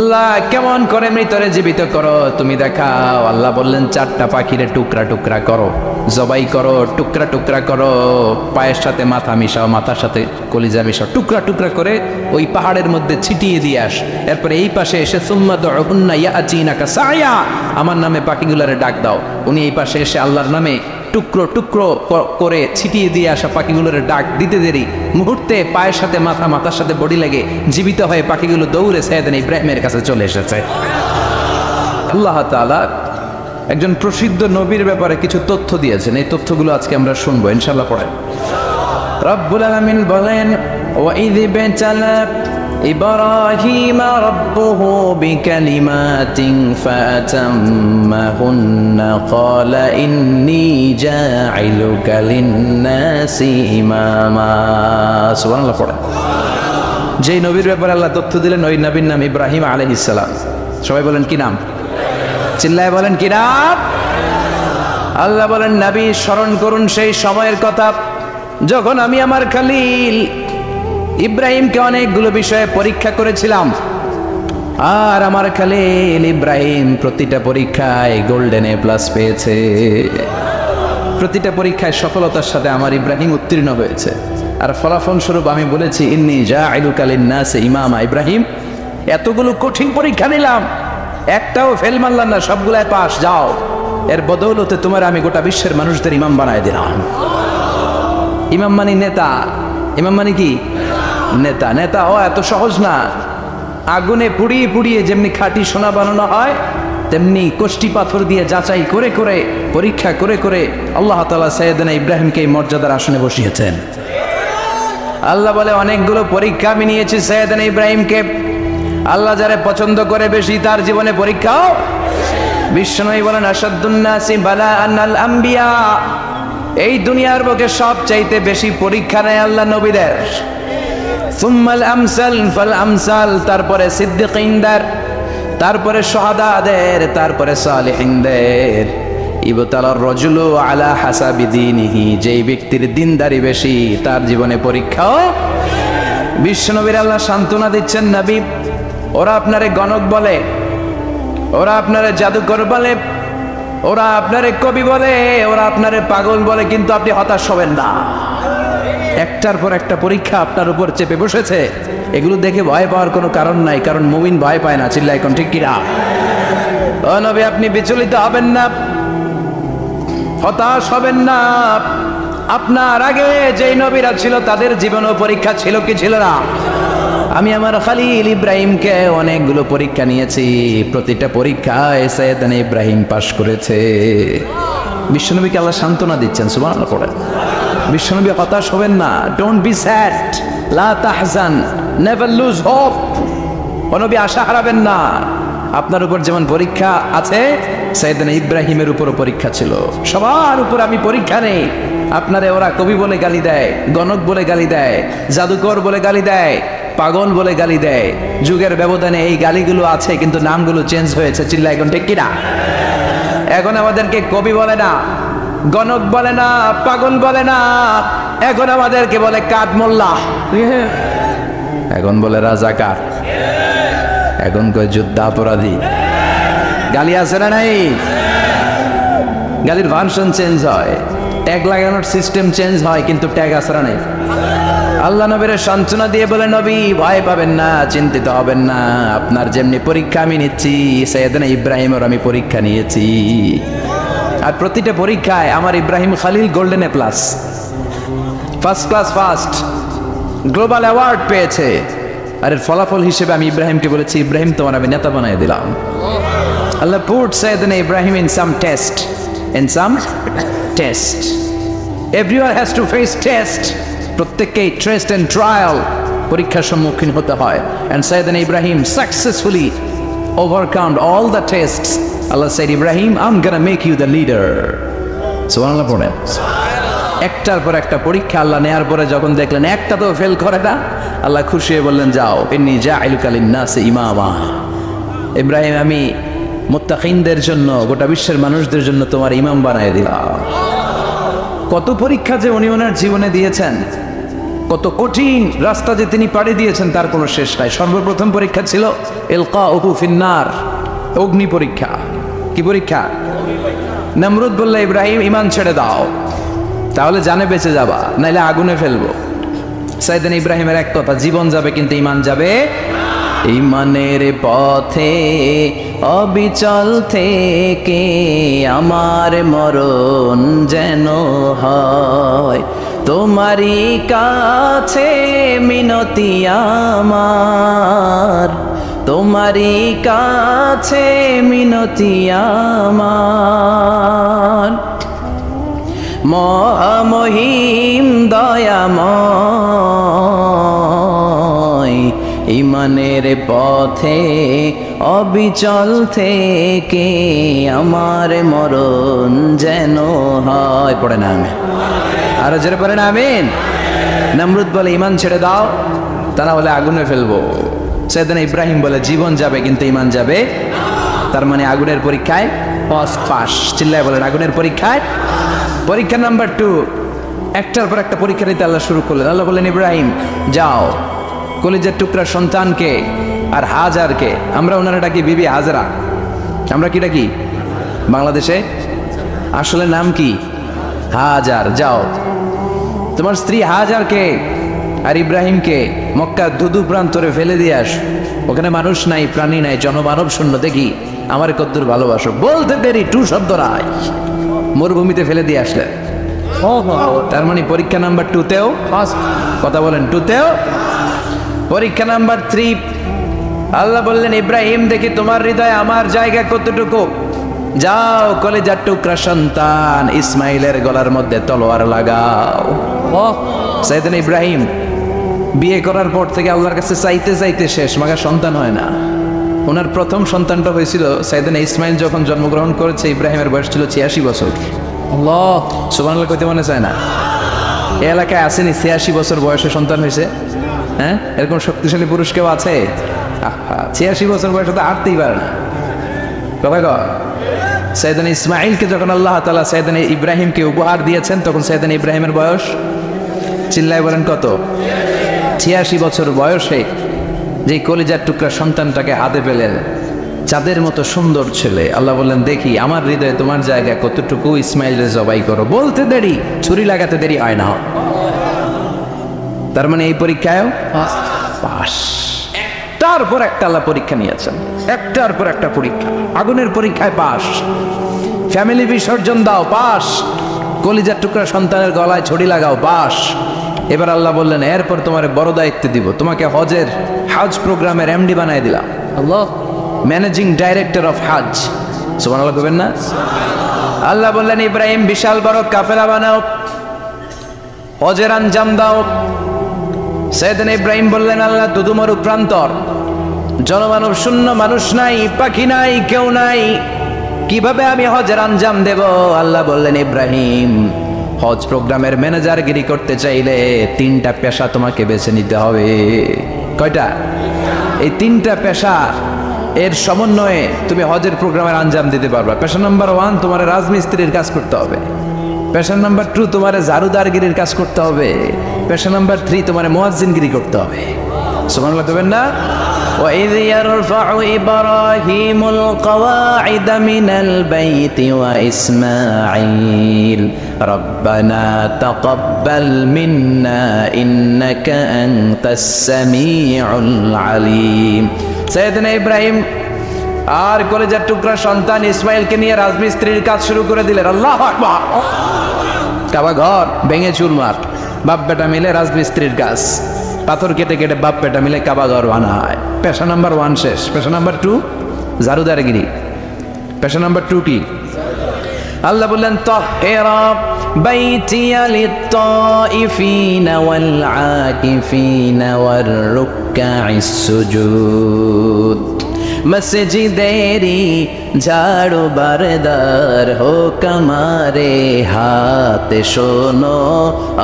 আল্লাহ কেমন করে মৃতরে জীবিত করো তুমি দেখাও। আল্লাহ বললেন চারটা পাখিরে টুকরা টুকরা করো, জবাই করো, টুকরা টুকরা করো, পায়ের সাথে মাথা মিশাও, মাথার সাথে কলিজা মিশাও, টুকরা টুকরা করে ওই পাহাড়ের মধ্যে ছিটিয়ে দিয়ে আস। এরপরে এই পাশে এসে সুম্মা দুউহুন্না ইয়াতিনাকা সায়া, আমার নামে পাখিগুলারে ডাক দাও। উনি এই পাশে এসে আল্লাহর নামে টুকরো টুকরো করে ছিটিয়ে দিয়ে আসা পাখিগুলোর ডাক দিতে দেরি মুহূর্তে পায়ের সাথে মাথা, মাথার সাথে বডি লেগে জীবিত হয়ে পাখিগুলো দৌড়ে সাইয়েদনা ইব্রাহিমের কাছে চলে এসেছে। আল্লাহ তাআলা একজন প্রসিদ্ধ নবীর ব্যাপারে কিছু তথ্য দিয়েছেন, এই তথ্যগুলো আজকে আমরা শুনবো ইনশাআল্লাহ। পড়েন। রব্বুল আলামিন বলেন, ওয়াইয বিতালা إبراهيم ربه بكلمات فأتمهن قال إني جاعلك للناس إماما। সুবহানাল্লাহ। পড়ে। যেই নবীর ব্যাপারে আল্লাহ তথ্য দিলেন ওই নবীর নাম ইব্রাহিম আলাইহিস সালাম। সবাই বলেন কি নাম? চিল্লায় বলেন কি নাম? আল্লাহ বলেন, নবী স্মরণ করুন সেই সময়ের কথা যখন আমি আমার খলিল ইব্রাহিমকে অনেকগুলো বিষয়ে পরীক্ষা করেছিলাম, আর আমার খলিল ইব্রাহিম প্রতিটা পরীক্ষায় গোল্ডেন এ প্লাস পেয়েছে। প্রতিটা পরীক্ষায় সফলতার সাথে আমার ইব্রাহিম উত্তীর্ণ হয়েছে। আর ফলাফল স্বরূপ আমি বলেছি, ইন্নী জাইলুকা লিন্নাসি ইমামা। ইব্রাহিম, এতগুলো কঠিন পরীক্ষা নিলাম, একটাও ফেল মারলাম না, সবগুলায় পাস। যাও, এর বদৌলতে তোমার আমি গোটা বিশ্বের মানুষদের ইমাম বানায় দিলাম। ইমাম মানে নেতা। ইমাম মানে কি? নেতা। নেতা ও এত সহজ না। আগুনে পুড়িয়ে পুড়িয়ে যেমনি খাঁটি সোনা বানানো হয়, তেমনি কষ্টি পাথর দিয়ে যাচাই করে করে পরীক্ষা করে করে আল্লাহ তাআলা সাইয়েদনা ইব্রাহিমকে এই মর্যাদার আসনে বসিয়েছেন। আল্লাহ বলে, অনেকগুলো পরীক্ষা আমি নিয়েছি সাইয়েদনা ইব্রাহিমকে। আল্লাহ যারে পছন্দ করে বেশি তার জীবনে পরীক্ষাও। বিশ্বনবী বলেন, আশাদ্দুন নাসি বালাআন আল আম্বিয়া। এই দুনিয়ার বুকে সবচাইতে বেশি পরীক্ষা নেয় আল্লাহ নবীদের। সুম্মাল আমসাল ফাল আমসাল, তারপরে সিদ্দিকিনদের, তারপরে শুহাদাদের, তারপরে সালিহিনদের। ইবতালার রাজুলু আলা হাসাবি দীনিহি, যেই ব্যক্তির দিনদারি বেশি তার জীবনে পরীক্ষাও। বিশ্বনবীর আল্লাহ সান্ত্বনা দিচ্ছেন, নবী ওরা আপনারে গণক বলে, ওরা আপনারে জাদুকর বলে, ওরা আপনারে কবি বলে, ওরা আপনারে পাগল বলে, কিন্তু আপনি হতাশ হবেন না। একটার পর একটা পরীক্ষা আপনার উপর চেপে বসেছে, এগুলো দেখে ভয় পাওয়ার কোনো কারণ নাই, কারণ মুমিন ভয় পায় না। চিল্লায় এখন ঠিক কিনা? ও নবী, আপনি বিচলিত হবেন না, হতাশ হবেন না। আপনার আগে যেই নবীরা ছিল তাদের জীবনও পরীক্ষা ছিল কি ছিল না? আমি আমার খলিল ইব্রাহিমকে অনেকগুলো পরীক্ষা নিয়েছি, প্রতিটা পরীক্ষায় সাইয়েদনা ইব্রাহিম পাশ করেছে। বিশ্বনবীকে আল্লাহ সান্ত্বনা দিচ্ছেন। সুবহানাল্লাহ। পড়েন। বিশ্বনবী হতাশ হবেন না। ডোন্ট বি স্যাড, লা তাহজান, নেভার লুজ হোপ। নবী আশা হারাবেন না। আপনার উপর যেমন পরীক্ষা আছে, সাইয়েদনা ইব্রাহিমের উপরও পরীক্ষা ছিল। সবার উপর আমি পরীক্ষা নেই। আপনারে ওরা কবি বলে গালি দেয়, গণক বলে গালি দেয়, জাদুকর বলে গালি দেয়, পাগল বলে গালি দেয়। যুগের ব্যবধানে এই গালিগুলো আছে, কিন্তু নামগুলো চেঞ্জ হয়েছে। চিল্লা এখন ঠিক কিনা? এখন আমাদেরকে কবি বলে না, গণক বলে না, পাগল বলে না, এখন আমাদেরকে বলে কাঠ মোল্লা, এখন বলে রাজাকার, এখন কয় যুদ্ধাপরাধী। গালি আছে না নাই? গালির ভার্সন চেঞ্জ হয়, ট্যাগ লাগানোর সিস্টেম চেঞ্জ হয়, কিন্তু ট্যাগ আছে না নাই? আল্লাহ নবীর সান্ত্বনা দিয়ে বলে, নবী ভয় পাবেন না, চিন্তিত হবেন না। আপনার যেমনি পরীক্ষা আমি নিচ্ছি, সাইয়েদনা ইব্রাহিমের আমি পরীক্ষা নিয়েছি। আর প্রতিটা পরীক্ষায় আমার Ibrahim Khalil golden A plus, first class first, global award পেয়েছে। আর এর ফলাফল হিসেবে আমি ইব্রাহিমকে বলেছি, ইব্রাহিম তোমার আমি নেতা বানিয়ে দিলাম। আল্লাহ পুট সাইয়েদনা ইব্রাহিম in some test, in some test. Everyone has to face test. প্রত্যেককেই টেস্ট এন্ড ট্রায়াল, পরীক্ষার সম্মুখীন হতে হয়। এন্ড সাইয়েদনা ইব্রাহিম successfully overcome all the tests. Allah said, Ibrahim, I'm gonna make you the leader. সুবহানাল্লাহ। পড়েন। একটার পর একটা পরীক্ষা আল্লাহ নেয়ার পরে যখন দেখলেন একটা তো ফেল করে না, আল্লাহ খুশি হয়ে বললেন, যাও, ইন্নী জাইলুকা লিন্নাসি ইমামা। ইব্রাহিম, আমি মুত্তাকিনদের জন্য, গোটা বিশ্বের মানুষদের জন্য তোমার ইমাম বানায় দিলাম। কত পরীক্ষা যে উনি ওনার জীবনে দিয়েছেন, কত কঠিন রাস্তা যে তিনি পাড়ি দিয়েছেন তার কোনো শেষ নাই। সর্বপ্রথম পরীক্ষা ছিল ইলকাউহু ফিন্নার, অগ্নি পরীক্ষা। কি পরীক্ষা? নমরুদ বলল, ইব্রাহিম ঈমান ছেড়ে দাও, তাহলে জানে বেঁচে যাবা, নাইলে আগুনে ফেলবো। সাইয়েদনা ইব্রাহিমের এক কথা, জীবন যাবে কিন্তু ঈমান যাবে। ঈমানের পথে অবিচল থেকে আমার মরণ যেন হয়, তোমারই কাছে মিনতি আমার, তোমারই কাছে মিনতি আমার। মহামহিম দয়াময়, ঈমানের পথে অবিচল থেকে আমার মরণ যেন হয়। পড়ে না আমিন, আরো জোরে পড়ে না আমিন। নমরুদ বলে, ঈমান ছেড়ে দাও, তা না হলে আগুনে ফেলবো। সাইয়েদনা ইব্রাহিম বলে, জীবন যাবে কিন্তু ঈমান যাবে। তার মানে আগুনের পরীক্ষায় পাস। চিল্লায় বলেন, আগুনের পরীক্ষায়। পরীক্ষা নাম্বার 2, একটার পর একটা পরীক্ষা দিতে আল্লাহ শুরু করলেন। আল্লাহ বললেন, ইব্রাহিম যাও, কলিজার টুকরা সন্তানকে আর হাজারকে, আমরা ওনারা ডাকি বিবি হাজরা, আমরা কি ডাকি বাংলাদেশে? আসলে নাম কি? হাজার। যাও, তোমার স্ত্রী হাজারকে আর ইব্রাহিমকে মক্কার ধুধু প্রান্তরে ফেলে দিয়ে আস। ওখানে মানুষ নাই, প্রাণী নাই, জনমানব শূন্য, দেখি আমার কদ্দুর ভালোবাসো। বলতে দেরি, টু শব্দ নাই, মরুভূমিতে ফেলে দিয়ে আসলেন। তার মানে পরীক্ষা নাম্বার 2তেও কথা বলেন, 2তেও। পরীক্ষা নাম্বার 3, আল্লাহ বললেন, ইব্রাহিম দেখি তোমার হৃদয়ে আমার জায়গা কতটুকু। যাও, কলিজার টুকরা সন্তান ইসমাইলের গলার মধ্যে তলোয়ার লাগাও। সাইয়েদনা ইব্রাহিম বিয়ে করার পর থেকে আল্লাহর কাছে চাইতে চাইতে শেষ, মাগা সন্তান হয় না। ওনার প্রথম সন্তানটা হয়েছিল সাইয়েদনা ইসমাইল যখন জন্মগ্রহণ করেছে, ইব্রাহিমের বয়স ছিল 86 বছর। আল্লাহ সুবহানাল্লাহ কইতে মনে চায় না? এই এলাকায় আসেনি 86 বছর বয়সে সন্তান হয়েছে? হ্যাঁ, এরকম শক্তিশালী পুরুষ কেউ আছে? 86 বছর বয়সে তো হাঁটতেই পারে না। কথা কর। সাইয়েদনা ইসমাইলকে যখন আল্লাহ তাআলা সাইয়েদনা ইব্রাহিমকে উপহার দিয়েছেন, তখন সাইয়েদনা ইব্রাহিমের বয়স, চিল্লায় বলেন কত? 86 বছর বয়সে যে কলিজার টুকরা সন্তানটাকে হাতে পেলেন, চাঁদের মতো সুন্দর ছেলে। আল্লাহ বললেন, দেখি আমার হৃদয়ে তোমার জায়গা কতটুকু, ইসমাইলের জবাই করো। বলতে দেরি, ছুরি লাগাতে দেরি হয় না। তার মানে এই পরীক্ষায় পাস। একটার পর একটা আল্লাহ পরীক্ষা নিয়েছেন, একটার পর একটা পরীক্ষা। আগুনের পরীক্ষায় পাস, ফ্যামিলি বিসর্জন দাও, পাস। কলিজার টুকরা সন্তানের গলায় ছড়ি লাগাও, পাস। এবার আল্লাহ বললেন, এরপর তোমার বড় দায়িত্ব দিব, তোমাকে হজ প্রোগ্রামের এমডি বানাই দিলাম। আল্লাহ, ম্যানেজিং ডাইরেক্টর অফ হজ। সুবহানাল্লাহ বলবেন না? আল্লাহ বললেন, ইব্রাহিম বিশাল বড় কাফেলা বানাও, হজের আঞ্জাম দাও। সাইয়েদনা ইব্রাহিম বললেন, আল্লাহ দুদুমরু প্রান্তর, জনমানব শূন্য, মানুষ নাই, পাখি নাই, কেউ নাই, কিভাবে আমি হজের আঞ্জাম দেব? আল্লাহ বললেন, ইব্রাহিম হজ প্রোগ্রামের ম্যানেজারগিরি করতে চাইলে 3টা পেশা তোমাকে বেছে নিতে হবে। কয়টা? এই 3টা পেশা এর সমন্বয়ে তুমি হজের প্রোগ্রামের আঞ্জাম দিতে পারবা। পেশা নাম্বার 1, তোমার রাজমিস্ত্রির কাজ করতে হবে। পেশা নাম্বার 2, তোমার জারুদারগিরির কাজ করতে হবে। পেশা নাম্বার 3, তোমার মুয়াজ্জিনগিরি করতে হবে। সুবহানাল্লাহ দেবেন না? وَإِذْ يَرْفَعُ إِبْرَاهِيمُ الْقَوَاعِدَ مِنَ الْبَيْتِ وَإِسْمَاعِيلُ رَبَّنَا تَقَبَّلْ مِنَّا إِنَّكَ أَنْتَ السَّمِيعُ الْعَلِيمُ। সাইয়েদনা ইব্রাহিম আর কলেজার টুকরা সন্তান ইসমাইলকে নিয়ে রাজমিস্ত্রির কাজ শুরু করে দিলেন। আল্লাহু আকবার। কাবা ঘর ভেঙে চুরমার, বাপ বেটা মিলে রাজমিস্ত্রির কাজ, পাথর কেটে কেটে বাপ বেটা মিলে কাবা ঘর বানায়। পেশা নাম্বার 1 শেষ। পেশা নাম্বার 2 জারুদারগিরি। পেশা নাম্বার 2 কি? আল্লাহ বললেন, তাহহিরা বাইতিয়া লিত-তাইফিনা ওয়াল আকিফিনা ওয়ার রুকআইস সুজুদ। মসজিদেরি ঝাড়ু বারদার হোক আমারে হাতে, শোনো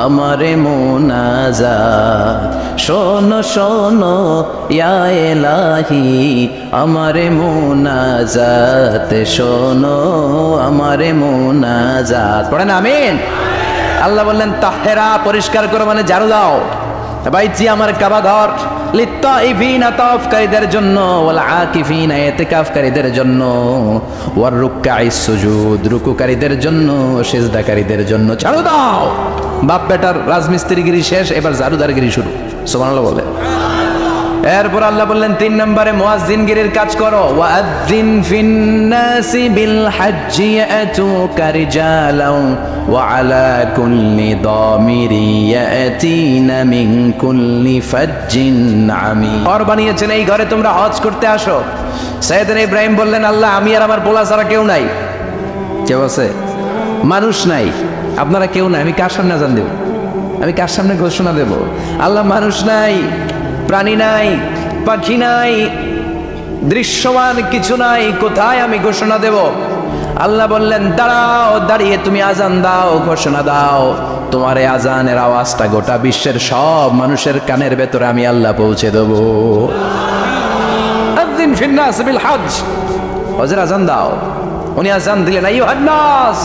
আমারে মুনাজাত, শোনো শোনো ইয়া ইলাহি আমারে মুনাজাত, শোনো আমারে মুনাজাত। পড়েন আমিন। আল্লাহ বললেন, তাহেরা পরিষ্কার করো মানে ঝাড়ু দাও। বাইতি আমার কাবা ঘর, লিত্তাইফিনা তাওয়াফকারীদের জন্য, ওয়াল আকিফিনা ইতিকাফকারীদের জন্য, ওয়ার রুকআইস সুজুদ রুকুকারীদের জন্য, সিজদাকারীদের জন্য। ছাড়ো দাও, বাপ বেটার রাজমিস্ত্রিগিরি শেষ, এবার জারুদারগিরি শুরু। সুবহানাল্লাহ বলে। এরপর আল্লাহ বললেন 3 নম্বরে মুয়াজ্জিনগিরির কাজ করো। ওয়াআযিন ফিন্নাসি বিল হাজ্জি ইয়াতুকা রিজালাও ওয়া আলা কুল্লি দামিরি ইয়াতিনা মিন কুল্লি ফাজ্জিন আমিক। ঘর বানিয়েছেন, এই ঘরে তোমরা হজ করতে আসো। সাইয়েদনা ইব্রাহিম বললেন, আল্লাহ আমি আর আমার পোলা ছাড়া কেউ নাই। কেউ আছে? মানুষ নাই, আপনারা কেউ নাই, আমি কার সামনে আযান দেব? আমি কার সামনে ঘোষণা দেব? আল্লাহ মানুষ নাই, প্রাণী নাই, পাখি নাই, দৃশ্যমান কিছু নাই, কোথায় আমি ঘোষণা দেব? আল্লাহ বললেন, দাঁড়াও, দাঁড়িয়ে তুমি আজান দাও, ঘোষণা দাও। তোমার এই আজানের আওয়াজটা গোটা বিশ্বের সব মানুষের কানের ভেতরে আমি আল্লাহ পৌঁছে দেব। আযিন ফিন্নাস বিল হজ, হজের আজান দাও। উনি আজান দিলেন, আইয়ুহান নাস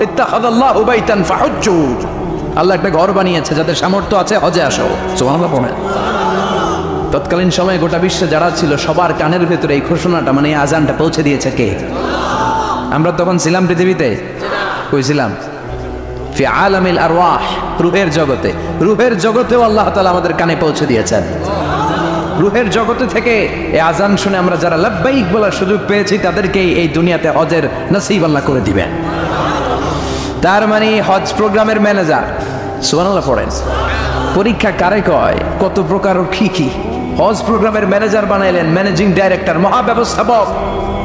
ইত্তাখাযাল্লাহু বাইতান ফাহুজ্জু। আল্লাহ একটা ঘর বানিয়েছে, যাদের সামর্থ্য আছে হজে আসো। সুবহানাল্লাহ পড়েন। তৎকালীন সময়ে গোটা বিশ্বে যারা ছিল সবার কানের ভেতরে এই ঘোষণাটা, মানে এই আজানটা পৌঁছে দিয়েছে কে? আমরা তখন ছিলাম পৃথিবীতে? কই ছিলাম? ফি আলামিল আরওয়াহ, রূহের জগতে। রূহের জগতেও আল্লাহ তাআলা আমাদের কানে পৌঁছে দিয়েছেন। রূহের জগতে থেকে এই আজান শুনে আমরা যারা লাব্বাইক বলার সুযোগ পেয়েছি, তাদেরকেই এই দুনিয়াতে হজের নসিব আল্লাহ করে দিবেন। তার মানে হজ প্রোগ্রামের ম্যানেজার। সুবহানাল্লাহ পড়েন। পরীক্ষা কারে কয়? কত প্রকার কি হজ প্রোগ্রামের ম্যানেজার বানাইলেন, ম্যানেজিং ডাইরেক্টর, মহাব্যবস্থাপক।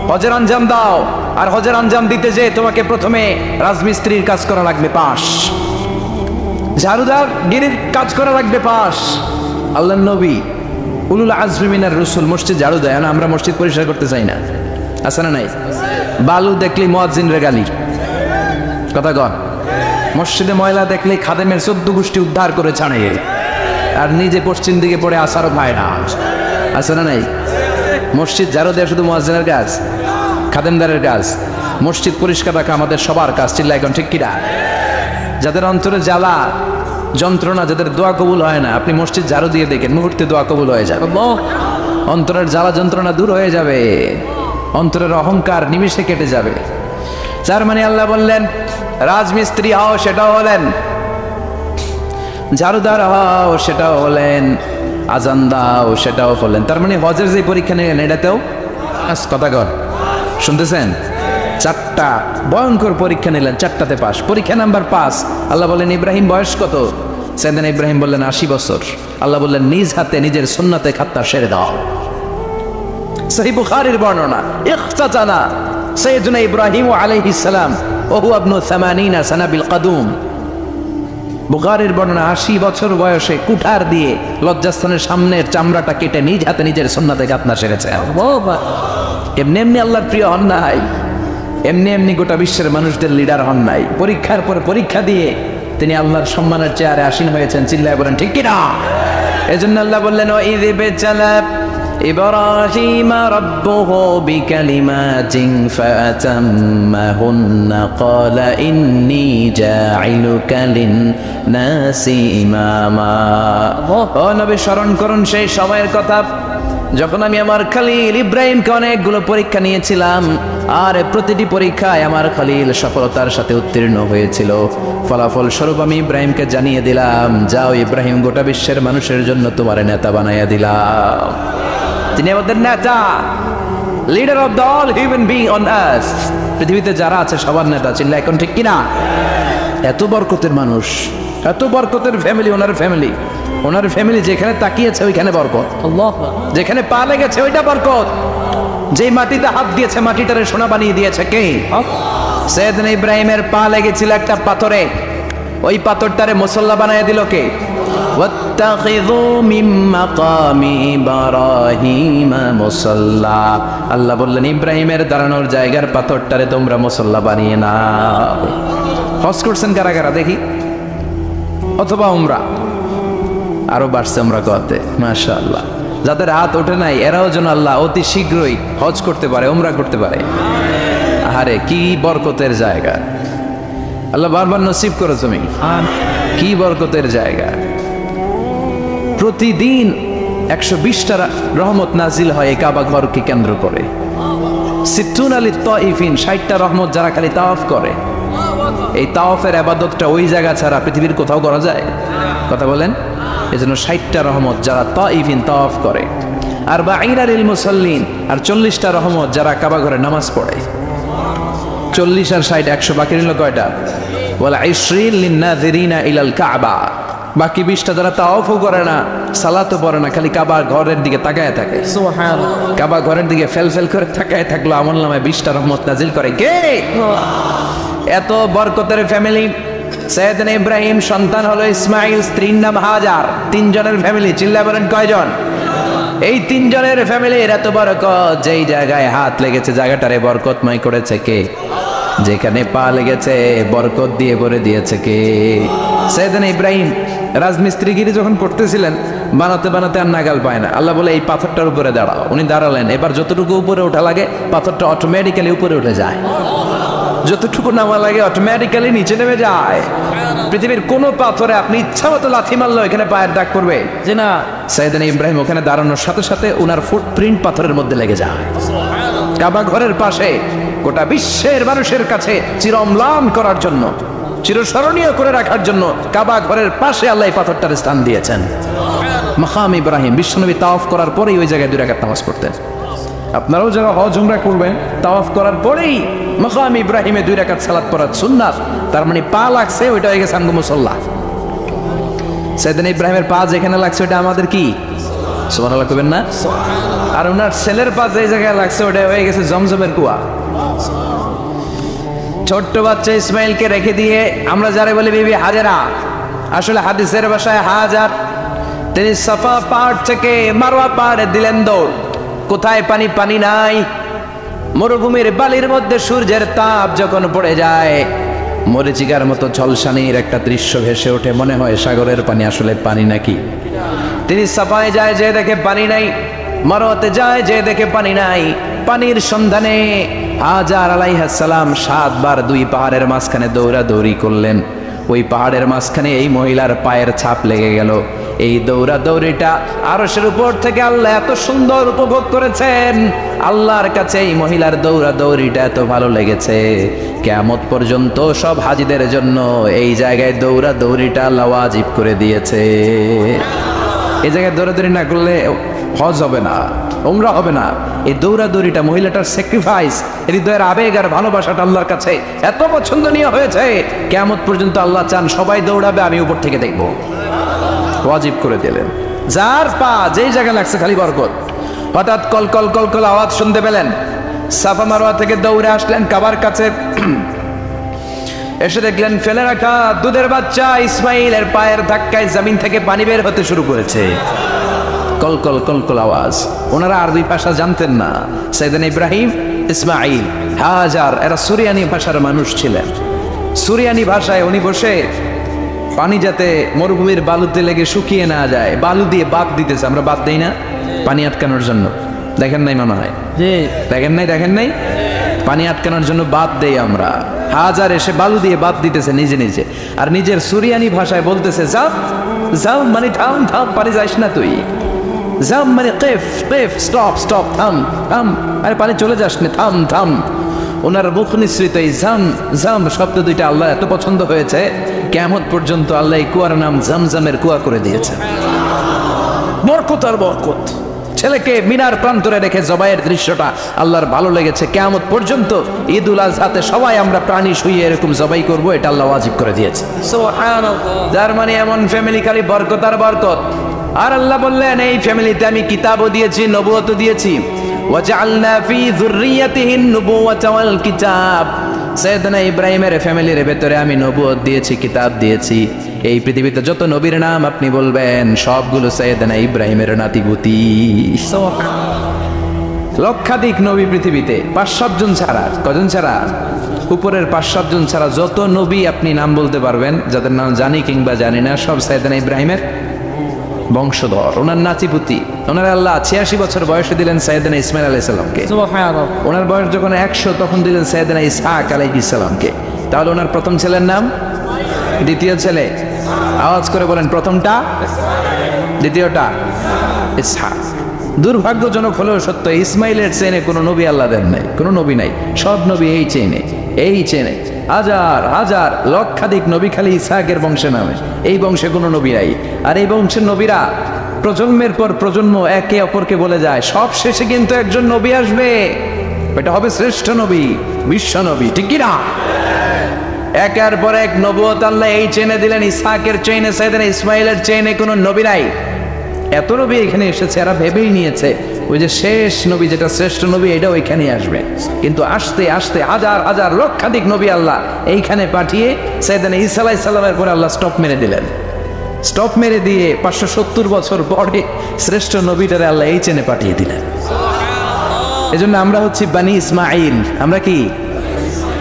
হজের আঞ্জাম দাও, আর হজের আঞ্জাম দিতে যে তোমাকে প্রথমে রাজমিস্ত্রির কাজ করা লাগবে পাস, ঝাড়ুদার গিরির কাজ করা লাগবে পাস। আল্লাহর নবী উলুল আজমি মিনার রাসূল মসজিদ ঝাড়ু দেয় না, আমরা মসজিদ পরিষ্কার করতে চাই না, আছে না নাই? বালু দেখলি মুয়াজ্জিনের গালি, কথা কন। মসজিদে ময়লা দেখলে খাদেমের 14 গোষ্ঠী উদ্ধার করে ছাড়ে, আর নিজে পশ্চিম দিকে পড়ে আসারও ভাই না, আছে না নাই? মসজিদ ঝাড়ু দেওয়া শুধু মুয়াজ্জিনের কাজ, খাদেমদারের কাজ। মসজিদ পরিষ্কার রাখা আমাদের সবার কাজ। চিল্লায় এখন ঠিক কিনা? যাদের অন্তরে জ্বালা যন্ত্রণা, যাদের দোয়া কবুল হয় না, আপনি মসজিদ ঝাড়ু দিয়ে দেখেন, মুহূর্তে দোয়া কবুল হয়ে যাবে। অন্তরের জ্বালা যন্ত্রণা দূর হয়ে যাবে, অন্তরের অহংকার নিমিষে কেটে যাবে। যার মানে আল্লাহ বললেন রাজমিস্ত্রি হও, সেটাও হলেন, ঝাড়ুদার হও, সেটাও হলেন, আজান দাও, সেটাও হলেন। তার মানে হজের যে পরীক্ষা নিলেন, এটাতেও কথা কর, শুনতেছেন? 4টা ভয়ঙ্কর পরীক্ষা নিলেন, 4টাতে পাস। পরীক্ষা নাম্বার 5। আল্লাহ বললেন, ইব্রাহিম বয়স কত? সাইয়েদনা ইব্রাহিম বললেন 80 বছর। আল্লাহ বললেন, নিজ হাতে নিজের সুন্নতে খাত্তা সেরে দাও। সহিহ বুখারীর বর্ণনা, ইখতাতানা সাইয়েদনা ইব্রাহিম আলাইহিস সালাম ওয়া হুয়া ইবনু 80 সানা বিল কাদুম। বুখারীর বর্ণনা, 80 বছর বয়সে কুঠার দিয়ে লজ্জাস্থানের সামনের চামড়াটা কেটে নিজ হাতে নিজের সুন্নতে খাত্তা সেরেছে। এমনি এমনি আল্লাহর প্রিয় হন নাই, এমনি এমনি গোটা বিশ্বের মানুষদের লিডার হন নাই। পরীক্ষার পর পরীক্ষা দিয়ে তিনি আল্লাহর সম্মানের চেয়ারে আসীন হয়েছেন। চিল্লায় বলেন ঠিক কিনা? এজন্য আল্লাহ বললেন, ওয়াইয ইবতালা ইব্রাহিম রাব্বুহু বিকালিমাতিন ফাআতাম্মাহুন্না ক্বালা ইন্নী জাঈলুকা লিন-নাসি ইমামা। ও নবী, স্মরণ করুন সেই সময়ের কথা যখন আমি আমার খলিল ইব্রাহিমকে অনেকগুলো পরীক্ষা নিয়েছিলাম, আর প্রতিটি পরীক্ষায় আমার খলিল সফলতার সাথে উত্তীর্ণ হয়েছিল। ফলাফল স্বরূপ আমি ইব্রাহিমকে জানিয়ে দিলাম, যাও ইব্রাহিম, গোটা বিশ্বের মানুষের জন্য তোমার নেতা বানাইয়া দিলাম। তিনি আমাদের নেতা, leader of the all human being on earth. পৃথিবীতে যারা আছে সবার নেতা। চিল্লা এখন ঠিক কিনা? এত বরকতের মানুষ, এত বরকতের ফ্যামিলি, ওনার ফ্যামিলি যেখানে তাকিয়েছে ওইখানে বরকত, যেখানে পা লেগেছে ওইটা বরকত। যেই মাটিতে হাত দিয়েছে মাটিটারে সোনা বানিয়ে দিয়েছে কে? সাইয়েদনা ইব্রাহিমের পা লেগেছিল একটা পাথরে, ওই পাথরটারে মুসল্লা বানিয়ে দিল কে? ওয়াত্তাখিযু মিন মাকামি ইব্রাহিম মুসাল্লা। আল্লাহ বললেন, ইব্রাহিমের দাঁড়ানোর জায়গার পাথরটারে তোমরা মুসল্লা বানিয়ে নাও। হজ করছেন কারা কারা দেখি? অথবা উমরা? আরো বাড়ছে আমরা করতে, মাশাআল্লাহ। যাদের হাত ওঠে নাই এরাও যেন আল্লাহ অতি শীঘ্রই হজ করতে পারে, উমরা করতে পারে। আরে কি বরকতের জায়গা, আল্লাহ বারবার নসিব করো তুমি। কি বরকতের জায়গা। প্রতিদিন 120টা রহমত নাজিল হয় এই কাবা ঘরকে কেন্দ্র করে। সিত্তুন আলী তাইফিন, 60টা রহমত যারা খালি তাওয়াফ করে। এই তাওয়াফের ইবাদতটা ওই জায়গা ছাড়া পৃথিবীর কোথাও করা যায়? কথা বলেন। এজন্য 60টা রহমত যারা তাইফিন তাওয়াফ করে, আর বাঈনা লিল মুসাল্লিন, আর 40টা রহমত যারা কাবা ঘরে নামাজ পড়ে। 40 আর 60 100, বাকি রইল কয়টা? ওয়ালা 20 লিন-নাযিরিনা ইলাল কাবা। বাকি 20টা যারা তাওয়াফও করে না, সালাতও পড়ে না, খালি কাবা ঘরের দিকে তাকায় থাকে। সুবহানাল্লাহ। কাবা ঘরের দিকে ফেল ফেল করে তাকায় থাকলো, আমলনামায় 20টা রহমত নাজিল করে কে? এত বরকতের ফ্যামিলি। সৈয়দনা ইব্রাহিম সন্তান হলো ইসমাইল, স্ত্রীর নাম হাজার। 3 জনের ফ্যামিলি, চিল্লায় বলেন কয়জন? এই 3 জনের ফ্যামিলির এত বরকত, যেই জায়গায় হাত লেগেছে জায়গাটারে বরকতময় করেছে কে? যেখানে পা লেগেছে বরকত দিয়ে ভরে দিয়েছে কে? সৈয়দনা ইব্রাহিম রাজমিস্ত্রিগিরি যখন করতেছিলেন, বানাতে বানাতে আর নাগাল পায় না। আল্লাহ বলে এই পাথরটার উপরে দাঁড়াও। উনি দাঁড়ালেন। এবার যতটুকু উপরে ওঠা লাগে পাথরটা অটোমেটিক্যালি উপরে উঠে যায়, যতটুকু নামা লাগে অটোমেটিক্যালি নিচে নেমে যায়। পৃথিবীর কোন পাথরে আপনি ইচ্ছা মতো লাথি মারলো এখানে পায়ের দাগ পড়বে যে না? সৈয়দনা ইব্রাহিম ওখানে দাঁড়ানোর সাথে সাথে ওনার ফুটপ্রিন্ট পাথরের মধ্যে লেগে যায়। কাবা ঘরের পাশে গোটা বিশ্বের মানুষের কাছে চিরম্লান করার জন্য, চিরস্মরণীয় করে রাখার জন্য কাবা ঘরের পাশে আল্লাহ এই পাথরটার স্থান দিয়েছেন। মাকাম ইব্রাহিম। বিশ্বনবী তাওয়াফ করার পরেই ওই জায়গায় 2 রাকাত নামাজ পড়তেন। আপনারাও যারা হজ উমরা করবেন, তাওয়াফ করার পরেই মাকাম ইব্রাহিমে 2 রাকাত সালাত পড়া সুন্নাত। তার মানে পা লাগছে, ওইটা হয়ে গেছে আমগো মুসাল্লা। সৈয়দনা ইব্রাহিমের পা যেখানে লাগছে ওটা আমাদের কি? সুবহানাল্লাহ কইবেন না? আর ওনার ছেলের পা যে জায়গায় লাগছে ওটা হয়ে গেছে জমজমের কুয়া। ছোট্ট বাচ্চা ইসমাইলকে রেখে দিয়ে আমরা যারা বলি বিবি হাজেরা, আসলে হাদিসের ভাষায় হাজার, তিনি সাফা পাহাড় থেকে মারওয়া পাহাড়ে দিলেন দৌড়। কোথায় পানি? পানি নাই। মরুভূমির বালির মধ্যে সূর্যের তাপ যখন পড়ে যায়, মরিচিকার মতো ঝলসানির একটা দৃশ্য ভেসে ওঠে, মনে হয় সাগরের পানি, আসলে পানি নাকি। তিনি সাফায় যায়, যে দেখে পানি নাই। মারওয়াতে যায়, যে দেখে পানি নাই। পানির সন্ধানে হাজার আলাইহিস সালাম 7 বার 2 পাহাড়ের মাঝখানে দৌড়াদৌড়ি করলেন। ওই পাহাড়ের মাঝখানে এই মহিলার পায়ের ছাপ লেগে গেল। এই দৌড়াদৌড়িটা আরশের উপর থেকে আল্লাহ এত সুন্দর উপভোগ করেছেন। আল্লাহর কাছে এই মহিলার দৌড়াদৌড়িটা এত ভালো লেগেছে, কিয়ামত পর্যন্ত সব হাজিদের জন্য এই জায়গায় দৌড়াদৌড়িটা আল্লাহ ওয়াজিব করে দিয়েছে। এই জায়গায় দৌড়াদৌড়ি না করলে হজ হবে না, উমরা হবে না। এই দৌড়াদৌড়িটা, মহিলাটার স্যাক্রিফাইস, হৃদয়ের আবেগ আর ভালোবাসাটা আল্লাহর কাছে এত পছন্দনীয় হয়েছে, কিয়ামত পর্যন্ত আল্লাহ চান সবাই দৌড়াবে, আমি উপর থেকে দেখব। ওয়াজিব করে দিলেন। যার পা যেই জায়গায় লাগছে খালি বরকত। হঠাৎ কল কল কল কল আওয়াজ শুনতে পেলেন। সাফা মারওয়া থেকে দৌড়ে আসলেন কাবার কাছে। এসে দেখলেন ফেলে রাখা দুধের বাচ্চা ইসমাইলের পায়ের ধাক্কায় জমিন থেকে পানি বের হতে শুরু করেছে। কলকল কলকল আওয়াজ। ওনারা আরবি ভাষা জানতেন না। সৈয়দনা ইব্রাহিম, ইসমাইল, হাজার এরা সুরিয়ানি ভাষার মানুষ ছিলেন। সুরিয়ানি ভাষায় উনি বসে পানি যাতে মরুভূমির বালুতে লেগে শুকিয়ে না যায়, বালু দিয়ে বাঁধ দিতেছে। আমরা বাঁধ দেই না পানি আটকানোর জন্য? দেখেন নাই মনে হয়? দেখেন নাই? পানি আটকানোর জন্য বাঁধ দেই আমরা। হাজার এসে বালু দিয়ে বাঁধ দিতেছে নিজে নিজে, আর নিজের সুরিয়ানি ভাষায় বলতেছে যাও যাও, মানে থাম থাম, পানি যাইস না তুই। জাম মানে কেফ কেফ, স্টপ স্টপ, থাম থাম, আরে পানি চলে যাস না, থাম থাম। ওনার মুখ নিঃসৃত এই জাম জাম শব্দ দুইটা আল্লাহ এত পছন্দ হয়েছে, কিয়ামত পর্যন্ত আল্লাহ এই কুয়ার নাম জামজামের কুয়া করে দিয়েছেন। বরকত আর বরকত। ছেলেকে মিনার প্রান্তরে রেখে জবাইয়ের দৃশ্যটা আল্লাহর ভালো লেগেছে। কিয়ামত পর্যন্ত ঈদুল আজহাতে সবাই আমরা প্রাণী শুইয়ে এরকম জবাই করব, এটা আল্লাহ ওয়াজিব করে দিয়েছে। সুবহানাল্লাহ। যার মানে এমন ফ্যামিলি খালি বরকত আর বরকত। আর আল্লাহ বললেন এই ফ্যামিলিতে আমি কিতাবও দিয়েছি, নবুয়তও দিয়েছি। ওয়াজআলনা ফি যুররিয়াতিহিন নুবুওয়াতা ওয়াল কিতাব। সৈয়দনা ইব্রাহিমের ফ্যামিলির ভেতরে আমি নবুয়ত দিয়েছি, কিতাব দিয়েছি। এই পৃথিবীতে যত নবীর নাম আপনি বলবেন সবগুলো সৈয়দনা ইব্রাহিমের নাতিপুতি। লক্ষাধিক নবী পৃথিবীতে, 5-7 জন ছাড়া। কজন ছাড়া? উপরের 5-7 জন ছাড়া যত নবী আপনি নাম বলতে পারবেন, যাদের নাম জানি কিংবা জানি না, সব সৈয়দনা ইব্রাহিমের বংশধর, ওনার নাতিপুতি। ওনার আল্লাহ 86 বছর বয়সে দিলেন সৈয়দনা ইসমাইল আলাইহিস সালামকে। সুবহানাল্লাহ। ওনার বয়স যখন 100 তখন দিলেন সৈয়দনা ইসহাক আলাইহিস সালামকে। তাহলে ওনার প্রথম ছেলের নাম দ্বিতীয় ছেলে। আওয়াজ করে বলেন, প্রথমটা, দ্বিতীয়টা ইসহাক। দুর্ভাগ্যজনক হলেও সত্য, ইসমাইলের চেনে কোনো নবী আল্লাহ দেন নাই, কোনো নবী নাই। সব নবী এই চেনে হাজার হাজার লক্ষাধিক নবী খালি ইসহাকের বংশে নামে। এই বংশে কোনো নবী নাই। আর এই বংশের নবীরা প্রজন্মের পর প্রজন্ম একে অপরকে বলে যায়, সব শেষে কিন্তু একজন নবী আসবে, এটা হবে শ্রেষ্ঠ নবী, বিশ্ব নবী, ঠিক কি না? একের পর এক নবুয়ত আল্লাহ এই চেনে দিলেন। ইসহাকের চেইনে সাইয়েদনা ইসমাইলের চেইনে কোনো নবী নাই। এত নবী এখানে এসেছে, এরা ভেবেই নিয়েছে ওই যে শেষ নবী, যেটা শ্রেষ্ঠ নবী, এটা ওইখানেই আসবে। কিন্তু আস্তে আস্তে হাজার হাজার লক্ষাধিক নবী আল্লাহ এইখানে পাঠিয়ে সাইয়েদনা ঈসা আলাইহিস সালামের পরে আল্লাহ স্টপ মেরে দিলেন। স্টপ মেরে দিয়ে 570 বছর পরে শ্রেষ্ঠ নবীটারে আল্লাহ এই চেনে পাঠিয়ে দিলেন। এজন্য আমরা হচ্ছি বানি ইসমাইল। আমরা কি?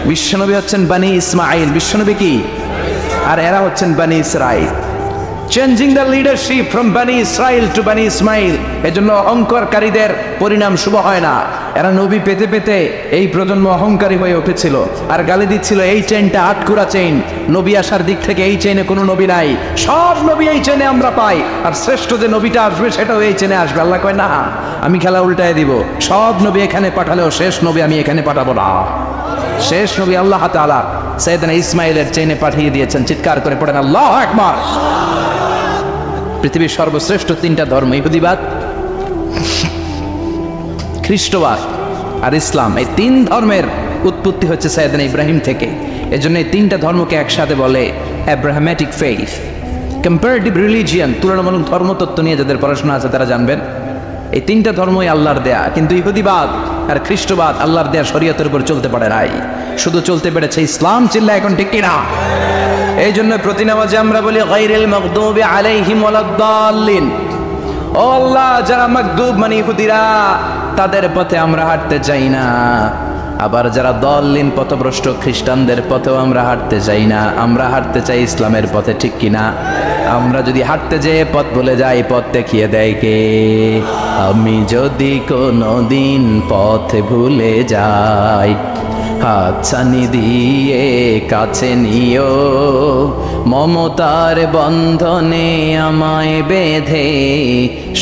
বিশ্বনবী হচ্ছেন বানি ইসমাইল, বিশ্বনবী কি? আর এরা হচ্ছেন বানি Israil. Changing the leadership from বানি ইসরাইল টু বানি ইসমাইল। এজন্য অহংকারীদের পরিণাম শুভ হয় না। এরা নবী পেতে পেতে এই প্রজন্ম অহংকারী হয়ে উঠেছিল আর গালি দিচ্ছিল, এই চেইনটা আটকুরা চেইন, নবী আসার দিক থেকে এই চেইনে কোনো নবী নাই, সব নবী এই চেইনে আমরা পাই, আর শ্রেষ্ঠ যে নবীটা আসবে সেটাও এই চেইনে আসবে। আল্লাহ কয়, না, আমি খেলা উল্টায় দিব, সব নবী এখানে পাঠালেও শেষ নবী আমি এখানে পাঠাবো না। শেষ নবী আল্লাহ তাআলা সাইয়েদনা ইসমাইলের চেইনে পাঠিয়ে দিয়েছেন। চিৎকার করে পড়েন আল্লাহু আকবার। পৃথিবীর সর্বশ্রেষ্ঠ তিনটা ধর্ম, ইহুদিবাদ, খ্রিস্টবাদ আর ইসলাম, এই তিন ধর্মের উৎপত্তি হচ্ছে সাইয়েদনা ইব্রাহিম থেকে। এজন্য এই তিনটা ধর্মকে একসাথে বলে অ্যাব্রাহামেটিক ফেইথ। কম্পারেটিভ রিলিজিয়ান, তুলনামূলক ধর্মতত্ত্ব নিয়ে যাদের পড়াশোনা আছে তারা জানবেন এই তিনটা ধর্মই আল্লাহর দেয়া। কিন্তু ইহুদিবাদ আর খ্রিস্টবাদ আল্লাহর দেয়া শরীয়তের উপর চলতে পারে নাই, শুধু চলতে পেরেছে ইসলাম। চিল্লা এখন ঠিক কিনা? এই জন্য প্রতি নামাজে আমরা বলি গায়রিল মাগদুবি আলাইহিম ওয়ালাদ-দাল্লিন। ও আল্লাহ, যারা মাগদুব মানে ইহুদিরা, তাদের পথে আমরা হাঁটতে চাই না। আবার যারা দল্লিন পথভ্রষ্ট খ্রিস্টানদের পথেও আমরা হাঁটতে চাই না, আমরা হাঁটতে চাই ইসলামের পথে, ঠিক কিনা? আমরা যদি হাঁটতে যেয়ে পথ ভুলে যাই, পথ দেখিয়ে দেয় কে? আমি যদি কোনোদিন পথ ভুলে যাই, হাতছানি দিয়ে কাছে নিও, মমতার বন্ধনে আমায় বেঁধে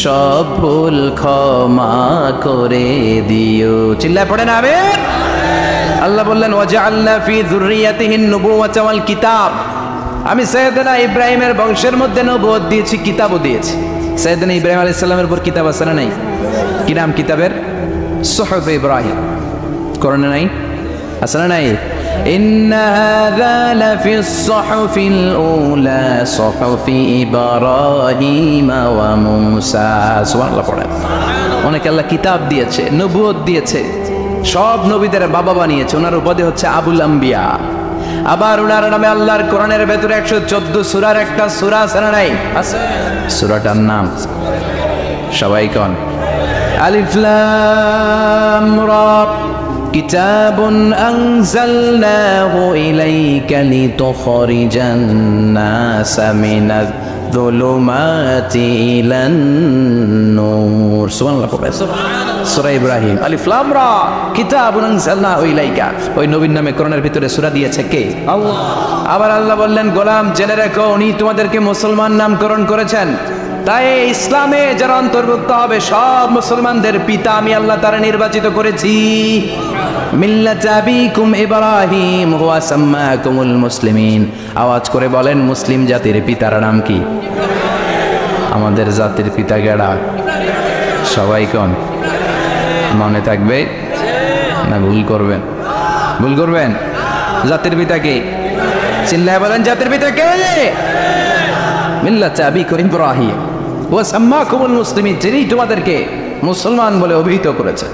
সব ভুল ক্ষমা করে দিও। চিল্লায় পড়েন আমিন। আল্লাহ বললেন, ওয়াজআলনা ফি যুররিয়াতিহিন নুবুওয়াতা ওয়াল কিতাব। আমি সাইয়েদনা ইব্রাহিমের বংশের মধ্যে নবুয়ত দিয়েছি, কিতাবও দিয়েছি। সাইয়েদনা ইব্রাহিম আলাইহিস সালামের উপর কিতাব আছে না নাই? কি নাম কিতাবের? সুহুফ ইব্রাহিম। কোরআনে নাই? আছে না নাই? ইন্না হাযা লাফিস সুহুফিল উলা সুহুফি ইব্রাহিম ওয়া মূসা। সুবহানাল্লাহ পড়েন। অনেক আল্লাহ কিতাব দিয়েছে, নবুয়ত দিয়েছে, সব নবীদের বাবা বানিয়েছে। ওনার উপাধি হচ্ছে আবুল আম্বিয়া। আবার ওনার নামে আল্লাহর কোরআনের ভেতরে 114 সূরার একটা সূরা আছে না নাই? আছে। সূরাটার নাম সবাই কোন? আলিফ লাম রা। কিতাবুন আনজালনাহু ইলাইকা লিতুখরিজান নাসা মিনাজ যুলুমাতি ইলান নূর। সুবহানাল্লাহ পড়েন। সূরা ইব্রাহিম, আলিফ লাম রা, কিতাবুন আনজালনাহু ইলাইকা। ওই নবীর নামে কোরআনের ভিতরে সূরা দিয়েছে কে? আল্লাহ। আবার আল্লাহ বললেন, গোলাম জেনে রাখো, উনি তোমাদেরকে মুসলমান নামকরণ করেছেন। তাই ইসলামে যারা অন্তর্ভুক্ত হবে সব মুসলমানদের পিতা আমি আল্লাহ তারা নির্বাচিত করেছি। মিল্লাত আবিকুম ইব্রাহিম হুয়া সাম্মাকুমুল মুসলিমিন। আওয়াজ করে বলেন, মুসলিম জাতির পিতার নাম কি? আমাদের জাতির পিতা গেড়া সবাই কোন? মনে থাকবে না ভুল করবেন? ভুল করবেন? জাতির পিতা কে? চিল্লায় বলেন, জাতির পিতা কে? মিল্লাত আবিকুম ইব্রাহিম ওয়া সাম্মাকুমুল মুসলিমিন, যিনি তোমাদেরকে মুসলমান বলে অভিহিত করেছে।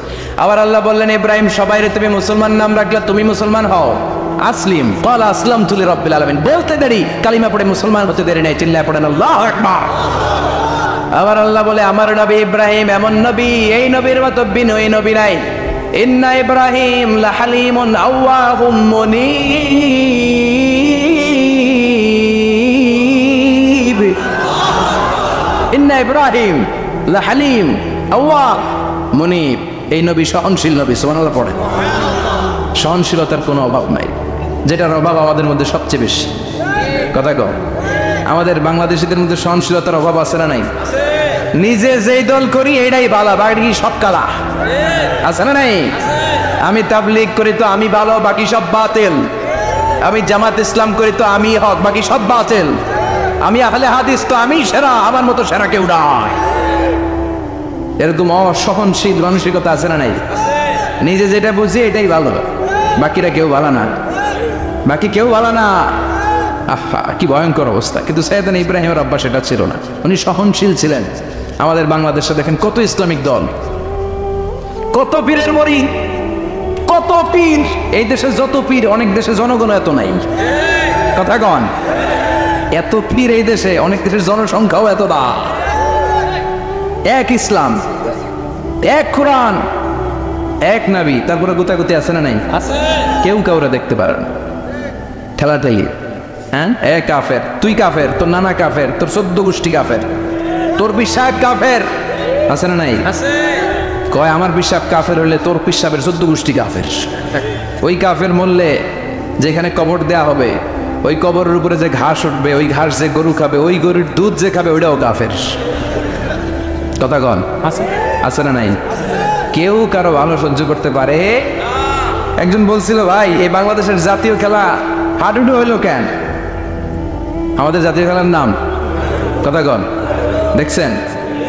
আবার আল্লাহ বললেন, ইব্রাহিম সবাইরে তুমি মুসলমান নাম রাখলে, তুমি মুসলমান হও। আসলিম ক্বালা আসলামতু লিরাব্বিল আলামিন, বলতে দেরি, কালিমা পড়ে মুসলমান হতে দেরি নাই। চিল্লায় পড়েন আল্লাহু আকবার। আবার আল্লাহ বলে, আমার নবী ইব্রাহিম এমন নবী, এই নবীর মতো বিনয়ী নবী নাই। ইন্না ইব্রাহিম লাহালিমুন আওয়াহুম মুনীব। ইন্না ইব্রাহিম লাহালিম আওয়াহ মুনীব। এই নবী সহনশীল নবী। সুবহানাল্লাহ পড়েন। সহনশীলতার কোনো অভাব নাই, যেটার অভাব আমাদের মধ্যে সবচেয়ে বেশি। কথা কও, আমাদের বাংলাদেশিদের মধ্যে সহনশীলতার অভাব আছে না নাই? নিজে যেই দল করি এইটাই বালা, বাকি সব কালা, আছে না নাই? আমি তাবলীগ করি তো আমি ভালো, বাকি সব বাতিল। আমি জামাত ইসলাম করি তো আমি হক, বাকি সব বাতিল। আমি আহলে হাদিস তো আমি সেরা, আমার মতো সেরা কেউ নাই। এরকম অসহনশীল মানসিকতা আছে না নাই? নিজে যেটা বুঝি এটাই ভালো, বাকিরা কেউ ভালো না, বাকি কেউ ভালো না। আহা, কি ভয়ঙ্কর অবস্থা। কিন্তু সাইয়েদনা ইব্রাহিমের অভ্যাস এটা ছিল না, উনি সহনশীল ছিলেন। আমাদের বাংলাদেশে দেখেন কত ইসলামিক দল, কত পীরের মরি, কত পীর। এই দেশে যত পীর, অনেক দেশে জনগণ এত নাই। কথা কন, এত পীর এই দেশে, অনেক দেশের জনসংখ্যাও এত না। এক ইসলাম, এক কোরআন, এক নবী, তারপরে গুতাগুতি আছে না নাই? কেউ কাউরে দেখতে পারে না, ঠেলাঠেলি। হ্যাঁ, এ কাফের, তুই কাফের, তোর নানা কাফের, তোর 14 গোষ্ঠী কাফের, তোর পিসাব কাফের, আছে না নাই? কয় আমার পিসাব কাফের হলে তোর পিসাবের 14 গোষ্ঠী কাফের। ওই কাফের মরলে যেখানে কবর দেয়া হবে, ওই কবরের উপরে যে ঘাস উঠবে, ওই ঘাস যে গরু খাবে, ওই গরুর দুধ যে খাবে, ওইটাও কাফের। কথা কন, আছে না নাই? কেউ কারো ভালো সহ্য করতে পারে? একজন বলছিল, ভাই এই বাংলাদেশের জাতীয় খেলা হাডুডু হইলো কেন? আমাদের জাতীয় খেলার নাম, কথা কন, দেখছেন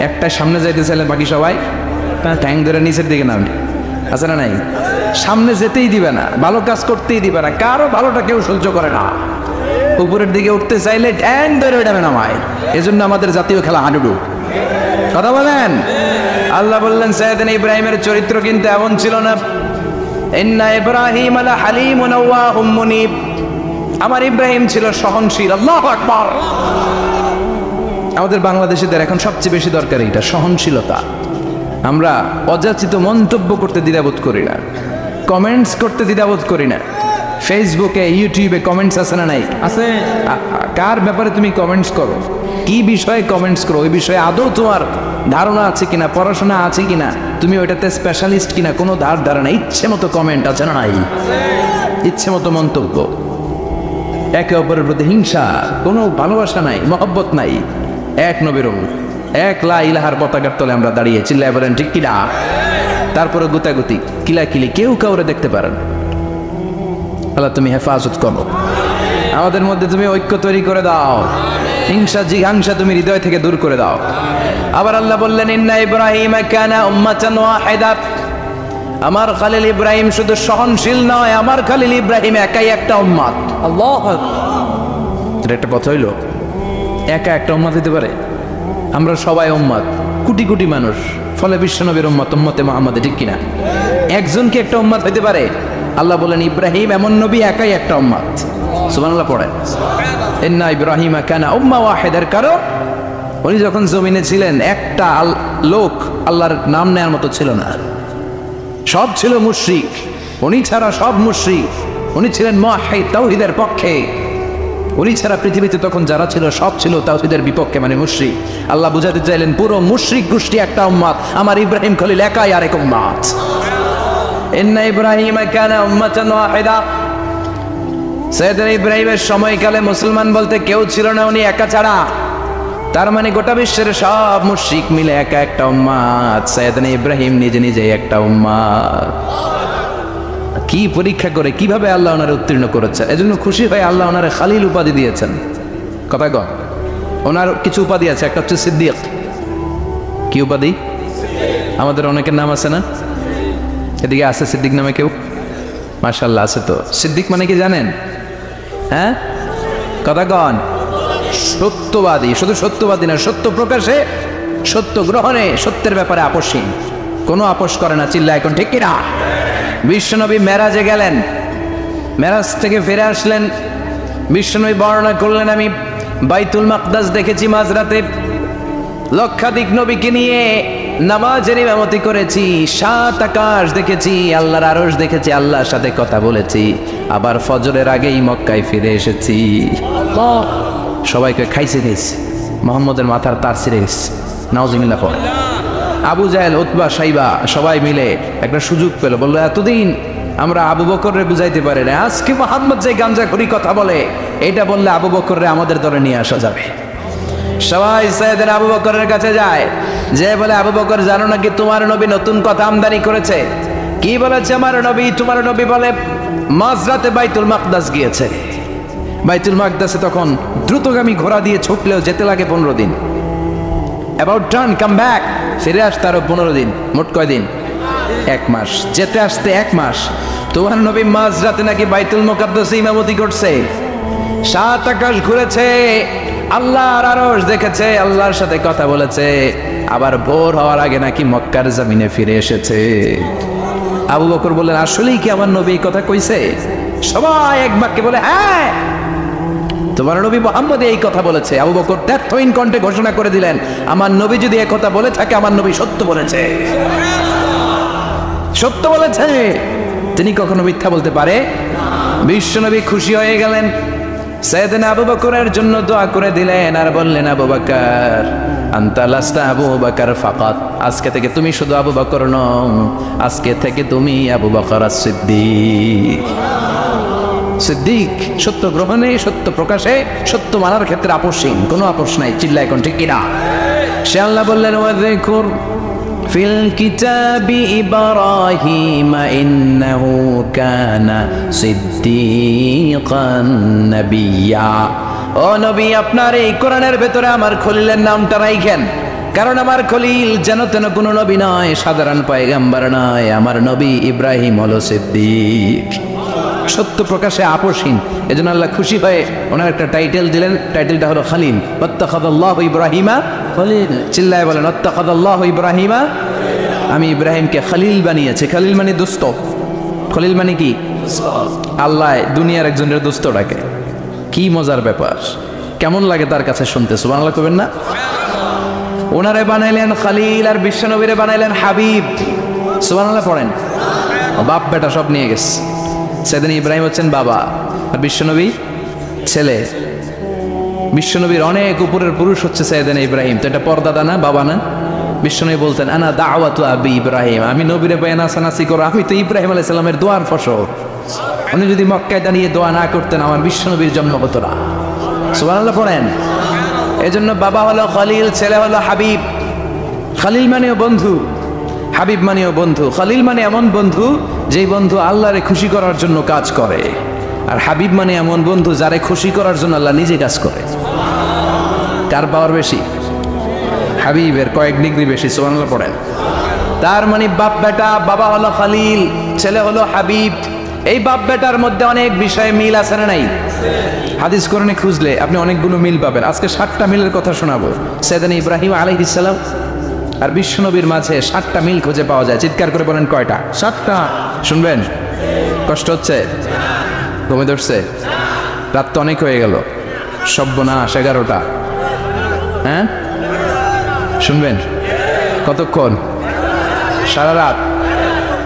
একটা সামনে যাইতে চাইলে বাকি সবাই ট্যাং ধরে নিচের দিকে নামে, আছে না নাই? সামনে যেতেই দিবে না, ভালো কাজ করতেই দিবে না, কারো ভালোটা কেউ সহ্য করে না। উপরের দিকে উঠতে চাইলে ট্যাং ধরে ওইটাবে নামায়। এজন্য আমাদের জাতীয় খেলা হাডুডু। কথা বলেন। আল্লাহ বললেন সাইয়েদনা ইব্রাহিমের চরিত্র কিন্তু এমন ছিল না। ইন্না ইব্রাহিম লা হালিমুন আওয়াহুম মুনিব, আমার ইব্রাহিম ছিল সহনশীল। আল্লাহু আকবার। আমাদের বাংলাদেশিদের এখন সবচেয়ে বেশি দরকার এটা, সহনশীলতা। আমরা অযাচিত মন্তব্য করতে দ্বিধাবোধ করি না, কমেন্টস করতে দ্বিধাবোধ করি না। ফেসবুকে, ইউটিউবে কমেন্টস আছে না নাই? আছে। কার ব্যাপারে তুমি কমেন্টস করো, কি বিষয়ে কমেন্টস করো, ওই বিষয়ে আদৌ তোমার ধারণা আছে কিনা, পড়াশোনা আছে কিনা, তুমি ওইটাতে স্পেশালিস্ট কিনা, কোনো ধারণা। ইচ্ছে মতো কমেন্ট আছে না নাই? ইচ্ছে মতো মন্তব্য, একে অপরের প্রতি হিংসা, কোনো ভালোবাসা নাই, মহব্বত নাই। এক নবীর উম্মত, এক লা ইলাহার পতাকার তলে আমরা দাঁড়িয়ে, চিল্লায় বলেন ঠিক কিনা? তারপরে গুতাগুতি, কিলাকিলি, কেউ কাউরে দেখতে পারেন। আল্লাহ তুমি হেফাজত করো, আমাদের মধ্যে তুমি ঐক্য তৈরি করে দাও, হিংসা জিঘাংসা তুমি হৃদয় থেকে দূর করে দাও। আবার আল্লাহ বললেন ইন্না ইব্রাহিম কানা উম্মাতান ওয়াহিদা, আমার খলিল ইব্রাহিম শুধু সহনশীল নয়, আমার খলিল ইব্রাহিম একাই একটা উম্মত। আল্লাহু আকবার। এটা একটা কথা হইলো, একা একটা উম্মত হতে পারে? আমরা সবাই উম্মত, কোটি কোটি মানুষ, ফলে বিশ্বনবীর উম্মত, উম্মতে মুহাম্মদে, ঠিক কিনা? একজন কি একটা উম্মত হইতে পারে? আল্লাহ বলেন ইব্রাহিম এমন নবী, একাই একটা উম্মত। সুবহানাল্লাহ পড়েন। ইন্না ইব্রাহিম কানা উম্মা ওয়াহিদার, কারণ উনি যখন জমিনে ছিলেন একটা লোক আল্লাহর নাম নেওয়ার মতো ছিল না, সব ছিল মুশরিক। উনি ছাড়া সব মুশরিক। উনি ছিলেন মুওয়াহহিদ, তাওহীদের পক্ষে। উনি ছাড়া পৃথিবীতে তখন যারা ছিল সব ছিল তাওহীদের বিপক্ষে, মানে মুশরিক। আল্লাহ বুঝাতে চাইলেন পুরো মুশরিক গোষ্ঠী একটা উম্মত, আমার ইব্রাহিম খলিল একাই আরেক উম্মত। ইন্না ইব্রাহিম কানা উম্মাতান ওয়াহিদা। সাইয়েদনা ইব্রাহিমের সময়কালে মুসলমান বলতে কেউ ছিল না, উনি একা ছাড়া। তার মানে গোটা বিশ্বের সব মুশরিক মিলে একা একটা উম্মত, সাইয়েদনা ইব্রাহিম নিজে নিজে একটা উম্মত। কি পরীক্ষা করে, কিভাবে আল্লাহ ওনারে উত্তীর্ণ করেছেন। এজন্য খুশি হয়ে আল্লাহ ওনারে খালিল উপাধি দিয়েছেন। কথা কন, ওনার কিছু উপাধি আছে, একটা হচ্ছে সিদ্দিক। কি উপাধি? আমাদের অনেকের নাম আছে না? এদিকে আছে সিদ্দিক নামে কেউ? মাশাআল্লাহ আছে। তো সিদ্দিক মানে কি জানেন? হ্যাঁ, কথা কন। সত্যবাদী। শুধু সত্যবাদী না, সত্য প্রকাশে, সত্য গ্রহণে, সত্যের ব্যাপারে আপোষহীন, কোনো আপোষ করে না। চিল্লা এখন ঠিক কিনা? বিশ্বনবী মেরাজে গেলেন, মেরাজ থেকে ফিরে আসলেন। বিশ্বনবী বর্ণনা করলেন, আমি বাইতুল মাকদাস দেখেছি মাঝরাতে, লক্ষাধিক নবীকে নিয়ে নামাজের ইমামতি করেছি, 7 আকাশ দেখেছি, আল্লাহর আরশ দেখেছি, আল্লাহর সাথে কথা বলেছি, আবার ফজরের আগেই মক্কায় ফিরে এসেছি। সবাইকে খাইছে খাইছে, মোহাম্মদের মাথার তার ছিঁড়ে গেছে। নাউজুবিল্লাহ পড়ে। আবু জাহেল, উতবা, সাইবা সবাই মিলে একটা সুযোগ পেল, বললো এতদিন আমরা আবু বকররে বুঝাইতে পারি না, আজকে মোহাম্মদ যে গাঞ্জাখুরি কথা বলে, এটা বললে আবু বকররে আমাদের দলে নিয়ে আসা যাবে। সবাই সাইয়েদনা আবু বকরের কাছে যায়, যে বলে আবু বকর জানো নাকি তোমার নবী নতুন কথা আমদানি করেছে? কি বলেছে আমার নবী? তোমার নবী বলে মাঝরাতে বাইতুল মাকদাস গিয়েছে। বাইতুল মাকদাসে তখন দ্রুতগামী ঘোড়া দিয়ে ছুটলেও যেতে লাগে 15 দিন। অ্যাবাউট টার্ন কাম ব্যাক, ফিরে আসতে আরো 15 দিন, মোট কয় দিন? 1 মাস। যেতে আসতে 1 মাস। তোমার নবী মাঝরাতে নাকি বাইতুল মুকাদ্দাসে ইমামতি করছে। 7 আকাশ ঘুরেছে, আল্লাহর আরশ দেখেছে, আল্লাহর সাথে কথা বলেছে, আবার ভোর হওয়ার আগে নাকি মক্কার জমিনে ফিরে এসেছে। আবু বকর বললেন আসলেই কি আমার নবী এই কথা কইছে? সবাই এক বাক্যে বলে হ্যাঁ, তোমার নবী মুহাম্মদ এই কথা বলেছে। আবু বকর দ্ব্যর্থহীন কণ্ঠে ঘোষণা করে দিলেন, আমার নবী যদি এই কথা বলে থাকে, আমার নবী সত্য বলেছে, সত্য বলেছে। তিনি কখনো মিথ্যা বলতে পারে? বিশ্বনবী খুশি হয়ে গেলেন, সাইয়েদনা আবু বকরের জন্য দোয়া করে দিলেন আর বললেন, আবু বকর আনতা লাস্তা আবু বকর ফাকাত, আজকে থেকে তুমি শুধু আবু বকর নও, আজকে থেকে তুমি আবু বকর as-সিদ্দিক। সিদ্দিক, সত্য গ্রহণে, সত্য প্রকাশে, সত্য মানার ক্ষেত্রে আপোষহীন, কোনো আপোষ নাই। চিল্লায় কোন ঠিক কিনা? সে আল্লাহ বললেন ওয়াযকুর ফিল কিতাবি ইব্রাহিম ইন্নাহু কানা সিদ্দীকান নাবিয়্যা। ও নবী, আপনার এই কোরআনের ভেতরে আমার খলিলের নামটা রাখেন, কারণ আমার খলিল যেন তেন কোনো নবী নয়, সাধারণ পয়গম্বর নয়, আমার নবী ইব্রাহিম হলো সিদ্দিক, সত্য প্রকাশে আপোষহীন। এজন্য আল্লাহ খুশি হয়ে ওনার একটা টাইটেল দিলেন, টাইটেলটা হলো খলিল। ওয়াত্তাখাযাল্লাহু ইব্রাহিমা খলিল। চিল্লায় বলেন ওয়াত্তাখাযাল্লাহু ইব্রাহিমা, আমি ইব্রাহিমকে খলিল বানিয়েছি। খলিল মানে দোস্ত। খলিল মানে কি? আল্লাহ দুনিয়ার একজনের দোস্ত ডাকে। কি মজার ব্যাপার, কেমন লাগে তার কাছে শুনতে? সুবহানাল্লাহ কবেন না? ওনারে বানাইলেন খলিল আর বিশ্বনবীরে বানাইলেন হাবিব। সুবহানাল্লাহ পড়েন। বাপ বেটা সব নিয়ে গেছে। সাইয়েদনা ইব্রাহিম হচ্ছেন বাবা আর বিশ্বনবী ছেলে। বিশ্বনবীর অনেক উপরের পুরুষ হচ্ছে সাইয়েদনা ইব্রাহিম। তো এটা পরদাদা না, বাবা না? বিশ্বনবী বলতেন আনা দাওয়াতু আবি ইব্রাহিম, আমি নবীরে বয়ানাসানাসি করো, আমি তো ইব্রাহিম আলাইহিস সালামের দোয়ার ফসল। উনি যদি মক্কায় দাঁড়িয়ে দোয়া না করতেন, আমার বিশ্বনবীর জন্ম হতো না। সুবহানাল্লাহ পড়েন। এজন্য বাবা হলো খলিল, ছেলে হলো হাবিব। খলিল মানেও বন্ধু, হাবিব মানেও বন্ধু। খলিল মানে এমন বন্ধু যেই বন্ধু আল্লাহরে খুশি করার জন্য কাজ করে, আর হাবিব মানে এমন বন্ধু যারে খুশি করার জন্য আল্লাহ নিজে কাজ করে। কার পাওয়ার বেশি? হাবিবের কয়েক ডিগ্রি বেশি। সুবহানাল্লাহ পড়েন। তার মানে বাপ বেটা, বাবা হলো খলিল, ছেলে হলো হাবিব। এই বাপ বেটার মধ্যে অনেক বিষয়ে মিল আছে না নাই? হাদিস কোরআনে খুঁজলে আপনি অনেকগুলো মিল পাবেন। আজকে 7টা মিলের কথা শোনাবো। সাইয়েদনা ইব্রাহিম আলাইহিস সালাম আর বিশ্বনবীর মাঝে 7টা মিল খুঁজে পাওয়া যায়। চিৎকার করে বলেন কয়টা? 7টা। শুনবেন? কষ্ট হচ্ছে? ঘুমে ধরছে? রাত তো অনেক হয়ে গেল, সর্বনাশ 11টা। হ্যাঁ শুনবেন? কতক্ষণ? সারা রাত।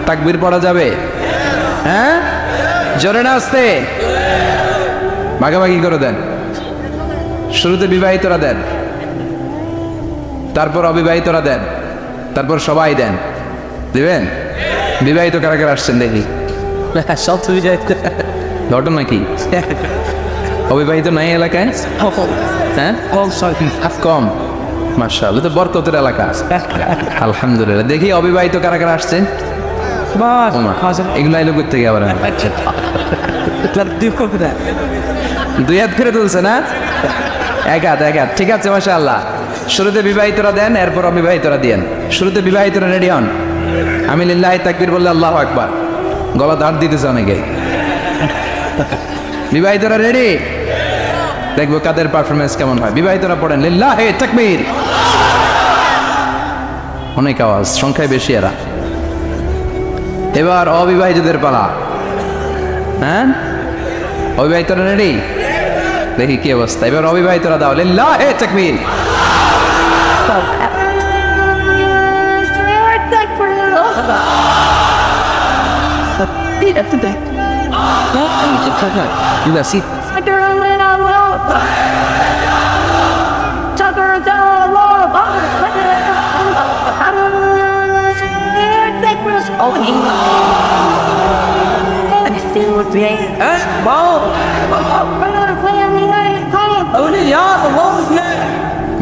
তাকবীর পড়া যাবে? হ্যাঁ জোরে না আসতে? ভাগাভাগি করে দেন। শুরুতে বিবাহিতরা দেন, তারপর অবিবাহিতরা দেন, তারপর সবাই দেন। দিবেন? বিবাহিত কারা কারা আসছেন দেখি? সব ঘটনা কি? অবিবাহিত নাই এলাকায়? হ্যাঁ কম। মাশাআল্লাহ, তো বরকতের এলাকা। আলহামদুলিল্লাহ। দেখি অবিবাহিত কারা কারা আসছেন? এগুলো আইলো করতে গিয়ে আবার 2 হাত করে তুলছে না? 1 হাত 1 হাত। ঠিক আছে মাশাআল্লাহ। শুরুতে বিবাহিতরা দেন, এরপর অবিবাহিতরা দেন। শুরুতে বিবাহিতরা রেডি হন। আমি লিল্লাহি তাকবীর বললে আল্লাহু আকবার। গলা দাঁড় দিতেছে অনেকে। বিবাহিতরা রেডি? দেখবো কাদের পারফরমেন্স কেমন হয়। বিবাহিতরা পড়েন লিল্লাহি তাকবীর। অনেক আওয়াজ, সংখ্যায় বেশি এরা। এবার অবিবাহিতদের পালা। হ্যাঁ অবিবাহিতরা রেডি? দেখি কি অবস্থা। এবার অবিবাহিতরা দাও লিল্লাহি তাকবীর।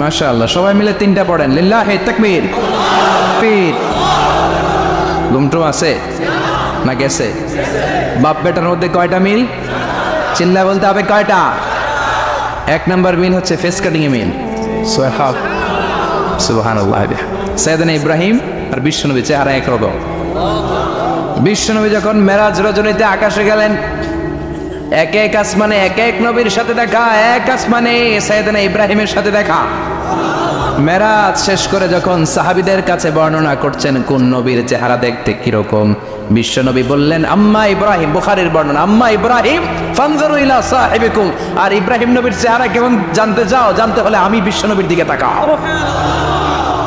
মাশাআল্লাহ, সবাই মিলে তিনটা পড়েন, লিল্লাহি তাকবীর। পীর ঘুমটু আছে না গেছে? বাপ বেটার মধ্যে কয়টা মিল? চিল্লা বলতে হবে কয়টা? এক নাম্বার মিল হচ্ছে ফেস কাটিং এ মিল। সুবহানাল্লাহ। সাইয়েদনা ইব্রাহিম আর বিশ্বনবী চেহারা একরকম। বিশ্বনবী যখন মেরাজ রজনীতে আকাশে গেলেন, এক এক আসমানে এক এক নবীর সাথে দেখা, এক আসমানে সাইয়েদনা ইব্রাহিমের সাথে দেখা। মেরাজ শেষ করে যখন সাহাবীদের কাছে বর্ণনা করছেন কোন নবীর চেহারা দেখতে কিরকম, বিশ্বনবী বললেন আম্মা ইব্রাহিম, বুখারীর বর্ণনা, আম্মা ইব্রাহিম ফানজুরু ইলা সাহিবিকুম। আর ইব্রাহিম নবীর চেহারা কেমন জানতে চাও? জানতে হলে আমি বিশ্বনবীর দিকে তাকাও।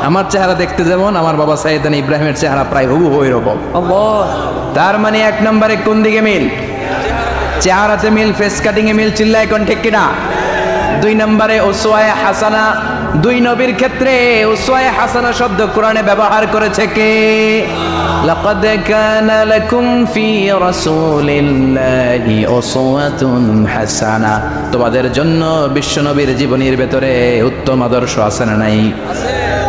আমার চেহারা দেখতে যেমন, আমার বাবা সাইয়েদনা ইব্রাহিমের চেহারা প্রায় হুবহু এরকম। তার মানে এক নম্বরে কোন দিকে মিল? চেহারাতে মিল, ফেস কাটিং এ মিল। চিল্লায় কোন ঠিক কিনা? দুই নম্বরে উসওয়ায়ে হাসানা। দুই নবীর ক্ষেত্রে উসওয়ায়ে হাসানা শব্দ কোরআনে ব্যবহার করেছে কে? লাকাদ কানা লাকুম ফি রাসূলিল্লাহি উসওয়াতুন হাসানা। তোমাদের জন্য বিশ্বনবীর জীবনীর ভেতরে উত্তম আদর্শ আছে না নাই?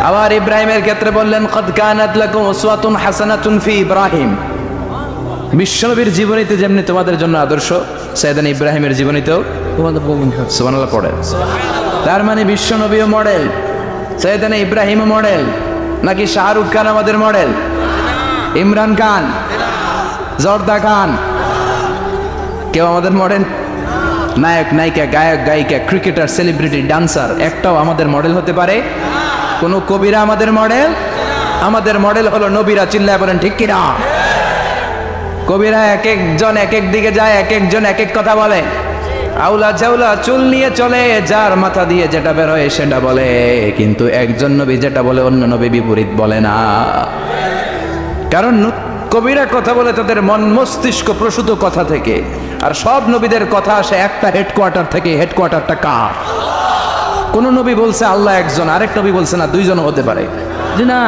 আবার ইব্রাহিমের ক্ষেত্রে বললেন কদ কানাত লাকুম উসওয়াতুন হাসানাতুন ফি ইব্রাহিম। বিশ্বনবীর জীবনীতে যেমনি তোমাদের জন্য আদর্শ, সাইয়েদনা ইব্রাহিমের জীবনীতেও সুবহানাল্লাহ পড়ে। তার মানে বিশ্বনবীও মডেল, সাইয়েদনা ইব্রাহিমও মডেল। নাকি শাহরুখ খান আমাদের মডেল? ইমরান খান, জর্দা খান, কেউ আমাদের মডেল? নায়ক নায়িকা, গায়ক গায়িকা, ক্রিকেটার, সেলিব্রিটি, ডান্সার একটাও আমাদের মডেল হতে পারে? কোন কবিরা আমাদের মডেল? আমাদের মডেল হলো নবীরা। চিল্লায় বলেন ঠিক কিনা? কবিরা এক একজন এক এক দিকে যায়, এক একজন এক এক কথা বলে। আউলা ঝাউলা চুল নিয়ে চলে, যার মাথা দিয়ে যেটা বের হয় সেটা বলে, কিন্তু একজন নবী যেটা বলে অন্য নবী বিপরীত বলে না। কারণ কবিরা কথা বলে তাদের মন মস্তিষ্ক প্রসূত কথা থেকে, আর সব নবীদের কথা আসে একটা হেডকোয়ার্টার থেকে। হেডকোয়ার্টারটা কার? কোন নবী বলছে আল্লাহ একজন, আরেক নবী বলছে না দুইজন হতে পারে। জি না।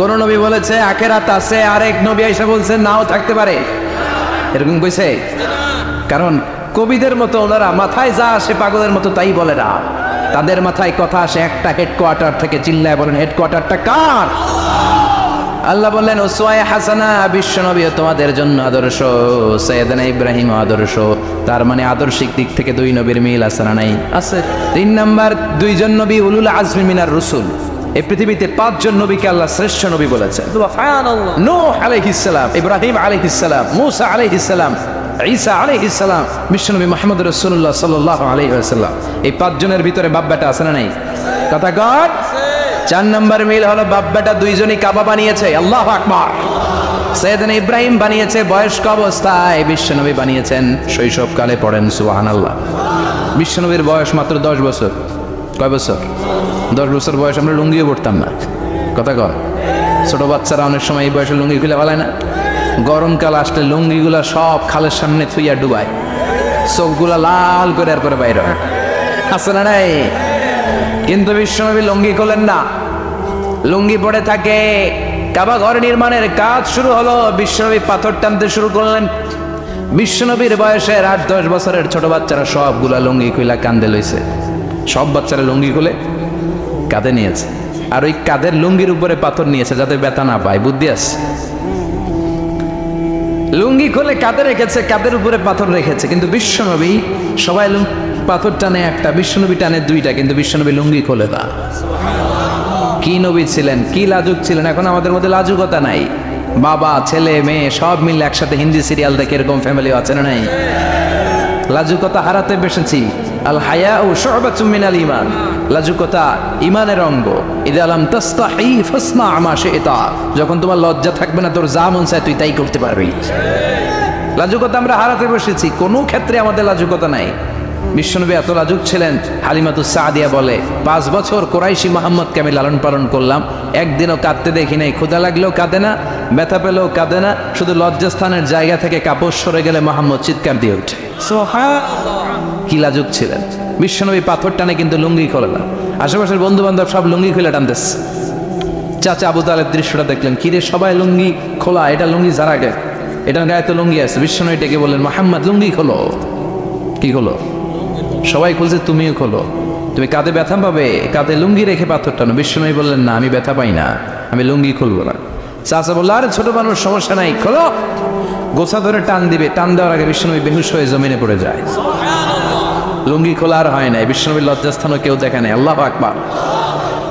কোন নবী বলেছে আখিরাত আছে, আরেক নবী এসে বলছে নাও থাকতে পারে। এরকম কইছে? কারণ কবিদের মতো ওনারা মাথায় যা আসে পাগলের মতো তাই বলে না। তাদের মাথায় কথা আসে একটা হেডকোয়ার্টার থেকে। চিল্লায় বলেন হেডকোয়ার্টারটা কার? আল্লাহ বললেন উসওয়ায়ে হাসানা, বিশ্বনবীও তোমাদের জন্য আদর্শ, সাইয়েদনা ইব্রাহিম আদর্শ। তার মানে আদর্শিক দিক থেকে দুই নবীর মিল আছে না নাই? আছে। তিন নাম্বার, দুইজন নবী উলুল আজমি মিনার রসুল। এই পৃথিবীতে পাঁচজন নবীকে আল্লাহ শ্রেষ্ঠ নবী বলেছেন। সুবহানাল্লাহ। নূহ আলাইহিস সালাম, ইব্রাহিম আলাইহিস সালাম, মূসা আলাইহিস সালাম, ঈসা আলাইহিস সালাম, বিশ্বনবী মুহাম্মদ রাসূলুল্লাহ সাল্লাল্লাহু আলাইহি ওয়াসাল্লাম। এই পাঁচজনের ভিতরে বাপ বেটা আছে না নাই? কথা কর। চার নম্বর মিল হলো বাপ বেটা দুইজনই কাবা বানিয়েছে। আল্লাহু আকবার। সাইয়েদনা ইব্রাহিম বানিয়েছে বয়স্ক অবস্থায়, বিশ্বনবী বানিয়েছেন শৈশবকালে। পড়েন সুবহানাল্লাহ। বিশ্বনবীর বয়স মাত্র 10 বছর। কয় বছর? 10 বছর বয়স আমরা লুঙ্গিও পড়তাম না। কথা কর। ছোট বাচ্চারা অনেক সময় এই বয়সে লুঙ্গি খুলে ফেলায় না? গরমকাল আসলে লুঙ্গিগুলা সব খালের সামনে থুইয়া ডুবায়, চোখগুলা লাল করে আর করে বাইরে হয়। আছে না নাই? কিন্তু বিশ্বনবী লুঙ্গি খোলেন না, লুঙ্গি পড়ে থাকে। কাবা ঘর নির্মাণের কাজ শুরু হলো, বিশ্বনবী পাথর টানতে শুরু করলেন। বিশ্বনবীর বয়সের 8-10 বছরের ছোট বাচ্চারা সবগুলা লুঙ্গি খুইলা কান্দে লইছে। সব বাচ্চারা লুঙ্গি খুলে কাঁধে নিয়েছে, আর ওই কাঁধের লুঙ্গির উপরে পাথর নিয়েছে যাতে ব্যথা না পায়। বুদ্ধি আছে? লুঙ্গি খুলে কাঁধে রেখেছে, কাঁধের উপরে পাথর রেখেছে। কিন্তু বিশ্বনবী, সবাই পাথর টানে একটা, বিশ্বনবী টানে দুইটা, কিন্তু বিশ্বনবী লুঙ্গি খোলে না। কি নবী ছিলেন, কি লাজুক ছিলেন! এখন আমাদের মধ্যে লাজুকতা নাই। বাবা ছেলে মেয়ে সব মিলে একসাথে হিন্দি সিরিয়াল দেখে এরকম ফ্যামিলি আছে না নাই? লাজুকতা হারাতে বসেছি। আল হায়াউ শু'বাতুম মিনাল ঈমান। লাজুকতা ঈমানের অঙ্গ। ইযা লাম তাস্তাহি ফাসনা মা শি'তা। যখন তোমার লজ্জা থাকবে না, তোর যা মন চায় তুই তাই করতে পারবি। লাজুকতা আমরা হারাতে বসেছি, কোনো ক্ষেত্রে আমাদের লাজুকতা নাই। বিশ্বনবী এত লাজুক ছিলেন, হালিমাতুস সাদিয়া বলে 5 বছর কুরাইশি মুহাম্মদকে আমি লালন পালন করলাম, একদিনও কাঁদতে দেখি নাই। ক্ষুধা লাগলেও কাঁদে না, ব্যথা পেলেও কাঁদে না, শুধু লজ্জাস্থানের জায়গা থেকে কাপড় সরে গেলে মুহাম্মদ চিৎকার দিয়ে ওঠে। কি লাজুক ছিলেন বিশ্বনবী! পাথর টানে কিন্তু লুঙ্গি খোলে না। আশেপাশের বন্ধু বান্ধব সব লুঙ্গি খুলে টানতেছে। চাচা আবু তালেব দৃশ্যটা দেখলেন, কিরে সবাই লুঙ্গি খোলা, এটা লুঙ্গি যারা এটার গায়ে তো লুঙ্গি আছে। বিশ্বনবী ডেকে বললেন, মুহাম্মদ লুঙ্গি খোলো। কি খোলো? সবাই খুলছে, তুমিও খোলো। তুমি কাঁধে ব্যথা পাবে, কাঁধে লুঙ্গি রেখে পাথর টানো। বিশ্বনবী বললেন, না, আমি ব্যথা পাই না, আমি লুঙ্গি খুলবো না। চাচা বললো, আরে ছোট মানুষ, সমস্যা নাই, খোলো। গোছা ধরে টান দিবে, টান দেওয়ার আগে বিশ্বনবী বেহুশ হয়ে জমিনে পড়ে যায়। লুঙ্গি খোলা আর হয় নাই। বিশ্বনবীর লজ্জাস্থানও কেউ দেখে নাই। আল্লাহু আকবার।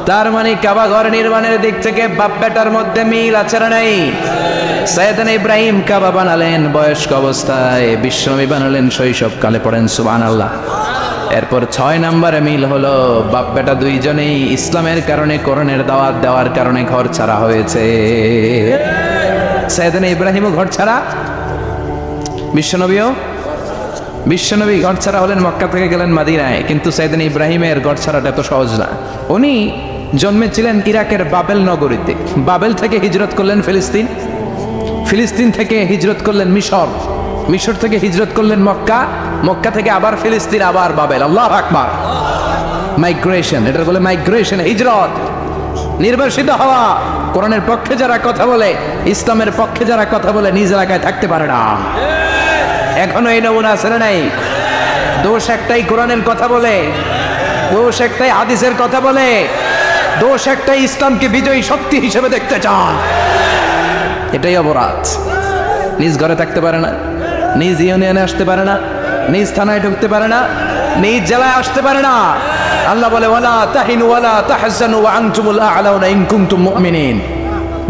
তার মানে কাবা ঘর নির্মাণের দিক থেকে বাপ বেটার মধ্যে মিল আছে না নাই? সাইয়েদনা ইব্রাহিম কাবা বানালেন বয়স্ক অবস্থায়, বিশ্বনবী বানালেন শৈশবকালে। পড়েন সুবহানাল্লাহ। এরপর 6 নম্বরে মিল হলো, বাপ বেটা দুইজনেই ইসলামের কারণে, কোরআনের দাওয়াত দেওয়ার কারণে ঘর ছাড়া হয়েছে। সাইয়েদনা ইব্রাহিমও ঘর ছাড়া, বিশ্বনবী ঘর ছাড়া হলেন, মক্কা থেকে গেলেন মাদিনায়। কিন্তু সাইয়েদনা ইব্রাহিমের ঘর ছাড়াটা এত সহজ না। উনি জন্মেছিলেন ইরাকের বাবেল নগরীতে। বাবেল থেকে হিজরত করলেন ফিলিস্তিন, ফিলিস্তিন থেকে হিজরত করলেন মিশর, মিশর থেকে হিজরত করলেন মক্কা, মক্কা থেকে আবার ফিলিস্তিন, আবার বাবেল। আল্লাহু আকবার। মাইগ্রেশন, এটা বলে মাইগ্রেশন, হিজরত, নির্বাসিত হওয়া। কোরআনের পক্ষে যারা কথা বলে, ইসলামের পক্ষে যারা কথা বলে, নিজ এলাকায় থাকতে পারে না। এখনো এই নমুনা আছে না নাই? দোষ একটাই, কোরআনের কথা বলে, দোষ একটাই, হাদিসের কথা বলে, দোষ একটাই, ইসলামকে বিজয়ী শক্তি হিসেবে দেখতে চান। এটাই অপরাধ। নিজ ঘরে থাকতে পারে না, নিজ ইউনিয়নে আসতে পারে না, নিজ থানায় ঢুকতে পারে না, নিজ জেলায় আসতে পারে না। আল্লাহ বলে, ওয়ালা তাহিনু ওয়ালা তাহজানু ওয়া আনতুমুল আ'লাউনা ইন কুনতুম মুমিনিন।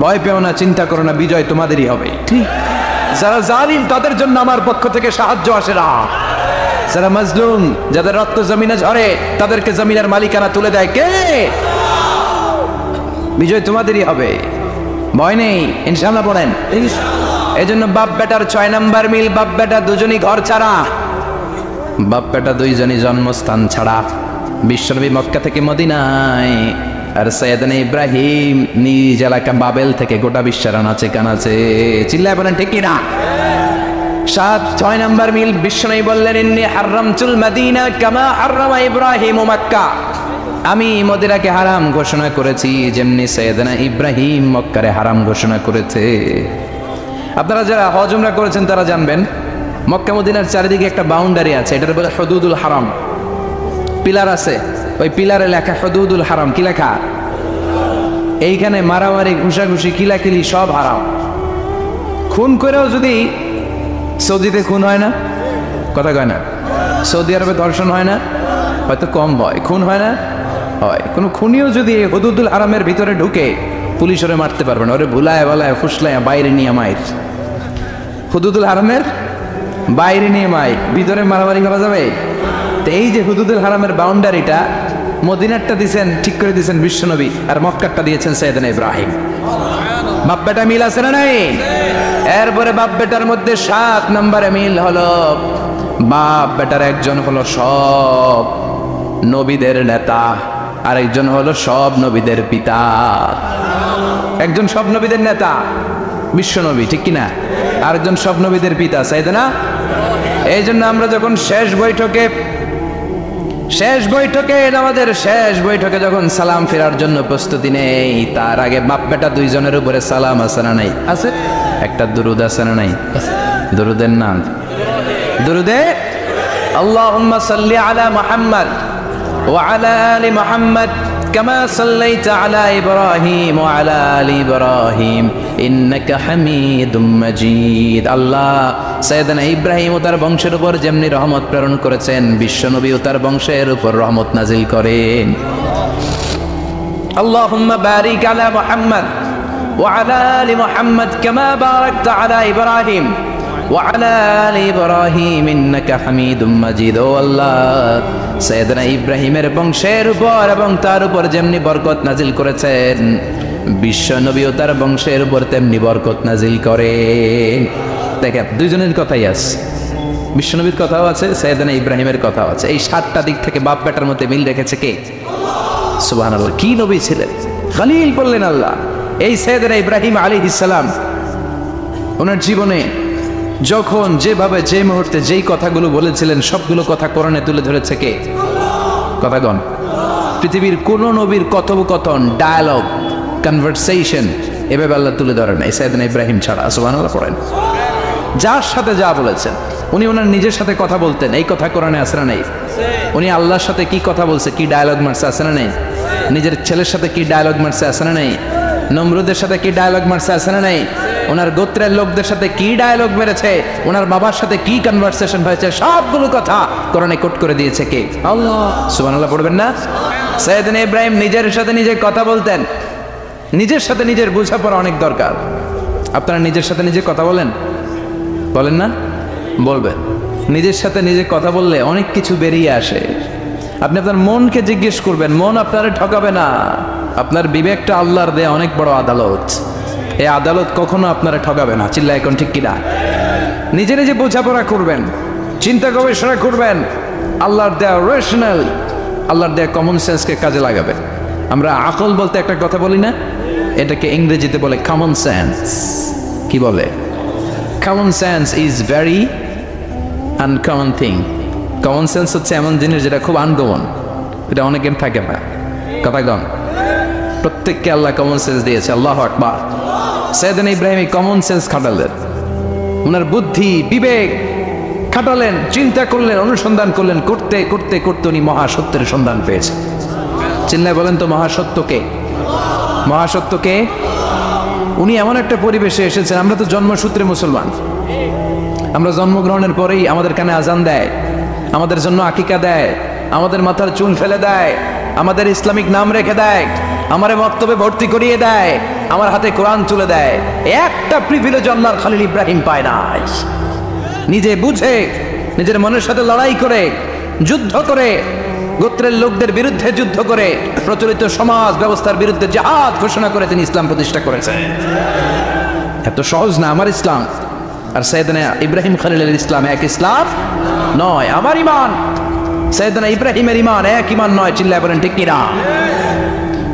ভয় পেও না, চিন্তা করো না, বিজয় তোমাদেরই হবে। ঠিক, যারা জালিম তাদের জন্য আমার পক্ষ থেকে সাহায্য আসে না। যারা মাজলুম, যাদের রক্ত জমিনে ঝরে, তাদেরকে জমিনের মালিকানা তুলে দেয় কে? বিজয় তোমাদেরই হবে, ভয় নেই, ইনশাআল্লাহ। পড়েন। এই জন্য বাপ বেটার 6 নম্বর মিল, বাপ বেটা দুজনই ঘর ছাড়া, বাপ বেটা দুইজনই জন্মস্থান ছাড়া। বিশ্বনবী মক্কা থেকে মদিনায়, আর সাইয়েদনা ইব্রাহিম নিজ এলাকা বাবেল থেকে গোটা বিশ্বের আনাচে কানাচে। চিল্লায় বলেন ঠিক কিনা? 6 নম্বর মিল, বিশ্বনবী বললেন, ইন্নী হাররামতুল মাদিনা কামা হাররামা ইব্রাহিম মক্কা। আমি মদিনাকে হারাম ঘোষণা করেছি যেমনি সাইয়েদনা ইব্রাহিম মক্কারে হারাম ঘোষণা করেছে। আপনারা যারা হজ উমরা করেছেন তারা জানবেন, মক্কা মদিনার চারিদিকে একটা বাউন্ডারি আছে, এটার বলে হুদুদুল হারাম। পিলার আছে, ওই পিলারে লেখা হুদুদুল হারাম। কি লেখা? এইখানে মারামারি, ঘুষাঘুষি, কিলাকিলি সব হারাম। খুন করেও যদি, সৌদিতে খুন হয় না, কথা কয় না? সৌদি আরবে ধর্ষণ হয় না, হয়তো কম হয়, খুন হয় না, হয়। কোনো খুনিও যদি হুদুদুল হারামের ভিতরে ঢুকে, পুলিশ ওরে মারতে পারবে না, ওরে ভুলায় বলায় ফুসলায় বাইরে নিয়ে মায়ের। হুদুদুল হারামের বাইরে নিয়ে মায়ের, ভিতরে মারামারি করা যাবে? তো এই যে হুদুদুল হারামের বাউন্ডারিটা, মদিনারটা দিয়েছেন, ঠিক করে দিয়েছেন বিশ্বনবী, আর মক্কারটা দিয়েছেন সাইয়েদনা ইব্রাহিম। বাপ বেটা মিল আছে না নাই? এরপরে বাপ বেটার মধ্যে 7 নম্বরে মিল হলো, বাপ বেটার একজন হলো সব নবীদের নেতা, আরেকজন হলো সব নবীদের পিতা। একজন সব নবীদের নেতা বিশ্বনবী, ঠিক কিনা? আরেকজন সব নবীদের পিতা সাইয়েদনা। এই জন্য আমরা যখন শেষ বৈঠকে আমাদের শেষ বৈঠকে যখন সালাম ফেরার জন্য প্রস্তুতি নেই, তার আগে বাপ বেটা দুইজনের উপরে সালাম আছে না নাই? আছে। একটা দুরুদ আছে না নাই? দুরুদের নাম দুরুদে আল্লাহুম্মা সাল্লি আলা মুহাম্মদ ওয়া আলা আলি মুহাম্মদ কামা সাল্লাইতা আলা ইব্রাহিম ওয়া আলা আলি ইব্রাহিম ইন্নাকা হামিদুম মাজিদ। আল্লাহ সাইয়েদনা ইব্রাহিম ও তার বংশের উপর যেমনি রহমত প্রেরণ করেছেন, বিশ্বনবী ও তার বংশের উপর রহমত নাজিল করেন। আল্লাহুম্মা বারিক আলা মুহাম্মদ ওয়া আলা আলি মুহাম্মদ কামা বারাকতা আলা ইব্রাহিম ওয়া আলা আলি ইব্রাহিম ইন্নাকা হামিদুম মাজিদ। ও আল্লাহ, সাইয়েদনা ইব্রাহিমের বংশের উপর এবং তার উপর যেমনি বরকত নাজিল করেছেন, বিশ্বনবী ও তার বংশের উপর তেমনি বরকত নাজিল করেন। দেখেন, দুইজনের কথাই আছে, বিশ্বনবীর কথাও আছে, সাইয়েদনা ইব্রাহিমের কথাও আছে। এই 7টা দিক থেকে বাপ বেটার মধ্যে মিল রেখেছে কে? সুবহানাল্লাহ। কি নবী ছিলেন? খলিল বললেন আল্লাহ। এই সাইয়েদনা ইব্রাহিম আলাইহিস সালাম ওনার জীবনে যখন যেভাবে, যে মুহূর্তে যেই কথাগুলো বলেছিলেন, সবগুলো কথা কোরআনে তুলে ধরেছে কে? কথাগণ। পৃথিবীর কোন নবীর কথোপকথন, ডায়ালগ, কনভারসেশন এভাবে আল্লাহ তুলে ধরেন এই সাইয়েদনা ইব্রাহিম ছাড়া। সুবহানাল্লাহ পড়েন। যার সাথে যা বলেছেন। উনি ওনার নিজের সাথে কথা বলতেন, এই কথা কোরআনে আছে না নেই? উনি আল্লাহর সাথে কি কথা বলছে, কি ডায়ালগ মারছে, আছে না নেই? নিজের ছেলের সাথে কি ডায়ালগ মারছে, আছে না নেই? নমরুদের সাথে কি ডায়ালগ মারছে, আছে না নেই? ওনার গোত্রের লোকদের সাথে কি ডায়ালগ মেরেছে, ওনার বাবার সাথে কি কনভারসেশন হয়েছে, সবগুলো কথা কোরআনে কোট করে দিয়েছে কে? আল্লাহ। সুবহানাল্লাহ পড়বেন না? সাইয়েদনা ইব্রাহিম নিজের সাথে নিজে কথা বলতেন। নিজের সাথে নিজের বোঝাপড়া অনেক দরকার। আপনারা নিজের সাথে নিজে কথা বলেন? বলেন না? বলবেন। নিজের সাথে নিজে কথা বললে অনেক কিছু বেরিয়ে আসে। আপনি আপনার মনকে জিজ্ঞেস করবেন, মন আপনারে ঠকাবে না। আপনার বিবেকটা আল্লাহর দেয়া অনেক বড় আদালত, এই আদালত কখনো আপনারা ঠকাবে না। চিল্লা এখন ঠিক কিনা? নিজে নিজে বোঝাপড়া করবেন, চিন্তা গবেষণা করবেন, আল্লাহর দেয়া রেশনাল, আল্লাহর দেয়া কমন সেন্সকে কাজে লাগাবেন। আমরা আকল বলতে একটা কথা বলি না, এটাকে ইংরেজিতে বলে কমন সেন্স। কি বলে? Common sense is very uncommon thing. Common sense হচ্ছে এমন জিনিস যেটা খুব আনকমন, এটা অনেকের থাকে না। কথা কম, প্রত্যেককে আল্লাহ কমন সেন্স দিয়েছে। আল্লাহু আকবার। সাইয়েদনা ইব্রাহিম কমন সেন্স খাটালেন, ওনার বুদ্ধি বিবেক খাটালেন, চিন্তা করলেন, অনুসন্ধান করলেন, করতে করতে করতে উনি মহাসত্যের সন্ধান পেয়েছেন। চিল্লায় বলেন তো মহাসত্যকে? মহাসত্যকে? উনি এমন একটা পরিবেশে এসেছেন, আমরা তো জন্মসূত্রে মুসলমান। আমরা জন্মগ্রহণের পরেই আমাদের কানে আজান দেয়, আমাদের জন্য আকিকা দেয়, আমাদের মাথার চুল ফেলে দেয়, আমাদের ইসলামিক নাম রেখে দেয়, আমার মক্তবে ভর্তি করিয়ে দেয়, আমার হাতে কোরআন তুলে দেয়। একটা প্রিভিলেজ আল্লাহর খলিল ইব্রাহিম পায় নাই। নিজে বুঝে, নিজের মনের সাথে লড়াই করে, যুদ্ধ করে, গোত্রের লোকদের বিরুদ্ধে যুদ্ধ করে, প্রচলিত সমাজ ব্যবস্থার বিরুদ্ধে জিহাদ ঘোষণা করে তিনি ইসলাম প্রতিষ্ঠা করেছেন। এত সহজ না আমার ইসলাম আর সাইয়েদনা ইব্রাহিম খলিলের ইসলাম এক ইসলাম নয়। আমার ঈমান সাইয়েদনা ইব্রাহিমের ঈমান এক ঈমান নয়। চিল্লায় বলেন ঠিক কিনা?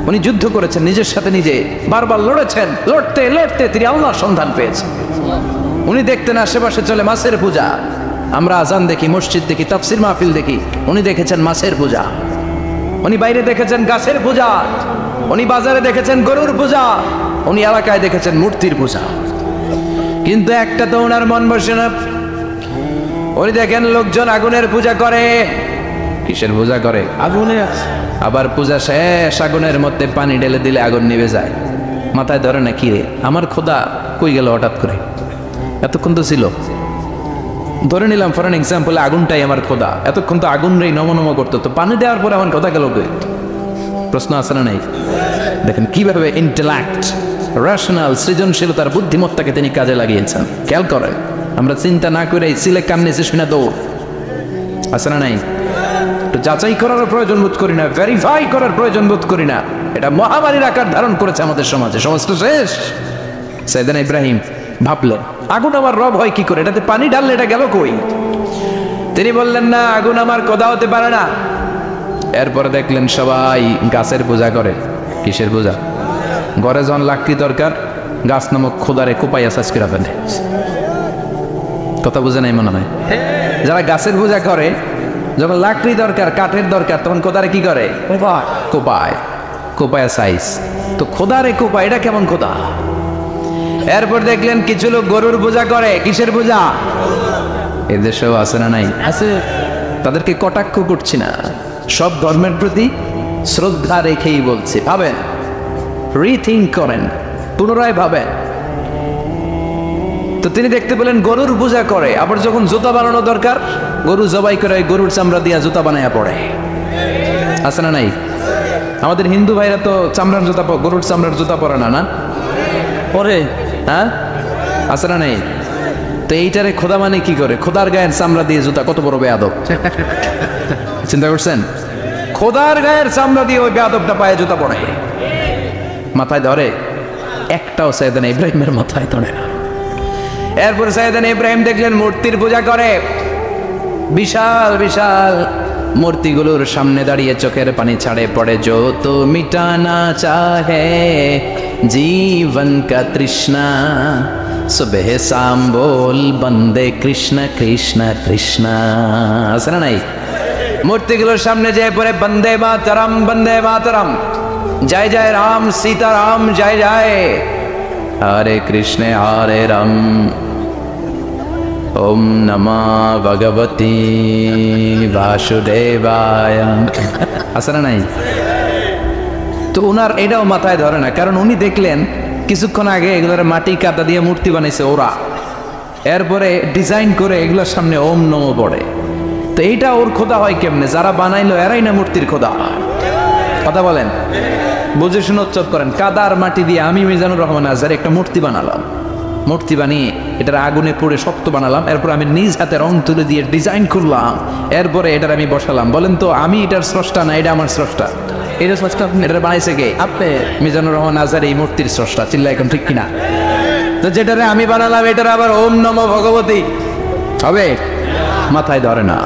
উনি যুদ্ধ করেছেন, নিজের সাথে নিজে বারবার লড়েছেন, লড়তে লড়তে তিনি আল্লাহর সন্ধান পেয়েছেন। উনি দেখতেন আশেপাশে চলে মাছের পূজা, আমরা আজান দেখি, মসজিদ দেখি, তাফসির মাহফিল দেখি, উনি দেখেছেন মাছের পূজা। উনি বাইরে দেখেছেন গাছের পূজা, উনি বাজারে দেখেছেন গরুর পূজা, উনি এলাকায় দেখেছেন মূর্তির পূজা। কিন্তু একটা তো ওনার মন বসে না। উনি দেখেন লোকজন আগুনের পূজা করে। কিসের পূজা করে? আগুনে। আবার পূজা শেষ, আগুনের মধ্যে পানি ঢেলে দিলে আগুন নিভে যায়। মাথায় ধরে না, কি রে আমার খোদা কই গেল হঠাৎ করে? এতক্ষণ তো ছিল। ধরে নিলাম ফর এন এক্সাম্পল, আগুনটাই আমার খোদা, এতক্ষণ তো আগুন রে নম নম করতো, তো পানি দেওয়ার পরে আমার কথা গেল কই? প্রশ্ন আছে না নাই? দেখেন কিভাবে ইন্টেলেক্ট, রেশনাল, সৃজনশীলতার বুদ্ধিমত্তাকে তিনি কাজে লাগিয়েছেন। খেয়াল করেন, আমরা চিন্তা না করে সিলে কান নিচে শুনে দৌড়, আছে না নাই? একটু যাচাই করার প্রয়োজন বোধ করি না, ভেরিফাই করার প্রয়োজন বোধ করি না। এটা মহামারীর আকার ধারণ করেছে আমাদের সমাজে। সমাজটা শেষ। সাইয়েদনা ইব্রাহিম ভাবলেন, আগুন আমার রব হয় কি করে? এটাতে পানি ঢাললে এটা গেল কই? তিনি বললেন, না, আগুন আমার খোদা হতে পারে না। এরপরে দেখলেন সবাই গাছের পূজা করে। কিসের পূজা? ঘরে যখন লাকড়ি দরকার, গাছ নামক খোদারে কোপাইয়া সাজ করে ফেলে। কথা বুঝে নাই মনে হয়? যারা গাছের পূজা করে, যখন লাকড়ি দরকার, কাঠের দরকার, তখন খোদারে কি করে? কোপায়। কোপায়া সাইজ। তো খোদারে কোপায়, এটা কেমন খোদা? এরপর দেখলেন কিছু লোক গরুর পূজা করে। কিসের পূজা? এদেশেও আছে না নাই? আছে। তাদেরকে কটাক্ষ করছি না, সব ধর্মের প্রতি শ্রদ্ধা রেখেই বলছি। ভাবেন, রিথিঙ্ক করেন, পুনরায় ভাবেন। তো তিনি দেখতে পেলেন গরুর পূজা করে, আবার যখন জুতা বানানো দরকার, গরু জবাই করে গরুর চামড়া দিয়া জুতা বানায়া পড়ে। আছে না নাই? আমাদের হিন্দু ভাইরা তো চামড়ার জুতা, গরুর চামড়ার জুতা পরে না, না পরে? হ্যাঁ, আছে না নাই? তো এইটারে খোদা মানে কি করে? খোদার গায়ের চামড়া দিয়ে জুতা, কত বড় বেয়াদব! চিন্তা করছেন? খোদার গায়ের চামড়া দিয়ে ওই বেয়াদবটা পায়ে জুতা পড়ে। মাথায় ধরে? একটাও সাইয়েদনা ইব্রাহিমের মাথায় ধরে না। এরপর সাইয়েদনা ইব্রাহিম দেখলেন মূর্তির পূজা করে। বিশাল বিশাল মূর্তিগুলোর সামনে দাঁড়িয়ে চোখের পানি ছাড়ে পড়ে। যো তো মিটানা চাহে জীবন কা তৃষ্ণা, সুবহ শাম বল বন্দে কৃষ্ণ কৃষ্ণ কৃষ্ণ। আছে না নাই? মূর্তিগুলোর সামনে যেয়ে পড়ে বন্দে মাতরম, বন্দে মাতরম, জয় জয় রাম সীতারাম, জয় জয় হরে কৃষ্ণ হরে রাম। ওম নমঃ ভগবতে বাসুদেবায়। আছে না নাই? তো ওনার এটাও মাথায় ধরে না, কারণ উনি দেখলেন কিছুক্ষণ আগে এগুলোর মাটি কাদা দিয়ে মূর্তি বানাইছে ওরা, এরপরে ডিজাইন করে এগুলোর সামনে ওম নমঃ পড়ে। তো এইটা ওর খোদা হয় কেমনে? যারা বানাইলো এরাই না মূর্তির খোদা। কথা বলেন, বুঝে শুনে উচ্চারণ করেন। কাদার মাটি দিয়ে আমি মিজানুর রহমান আজহার একটা মূর্তি বানালাম, মূর্তি বানিয়ে এটার আগুনে পুড়ে শক্ত বানালাম, এরপর আমি নিজ হাতে রং তুলে দিয়ে ডিজাইন করলাম, এরপরে এটার আমি বসালাম। বলেন তো আমি এটার স্রষ্টা না এটা আমার স্রষ্টা? এটা স্রষ্টা এটা বানাইছে কে? আপনি মিজানুর রহমান আজহার এই মূর্তির স্রষ্টা। চিল্লা এখন ঠিক কিনা? তো যেটারে আমি বানালাম এটার আবার ওম নমঃ ভগবতী হবে? মাথায় ধরে না,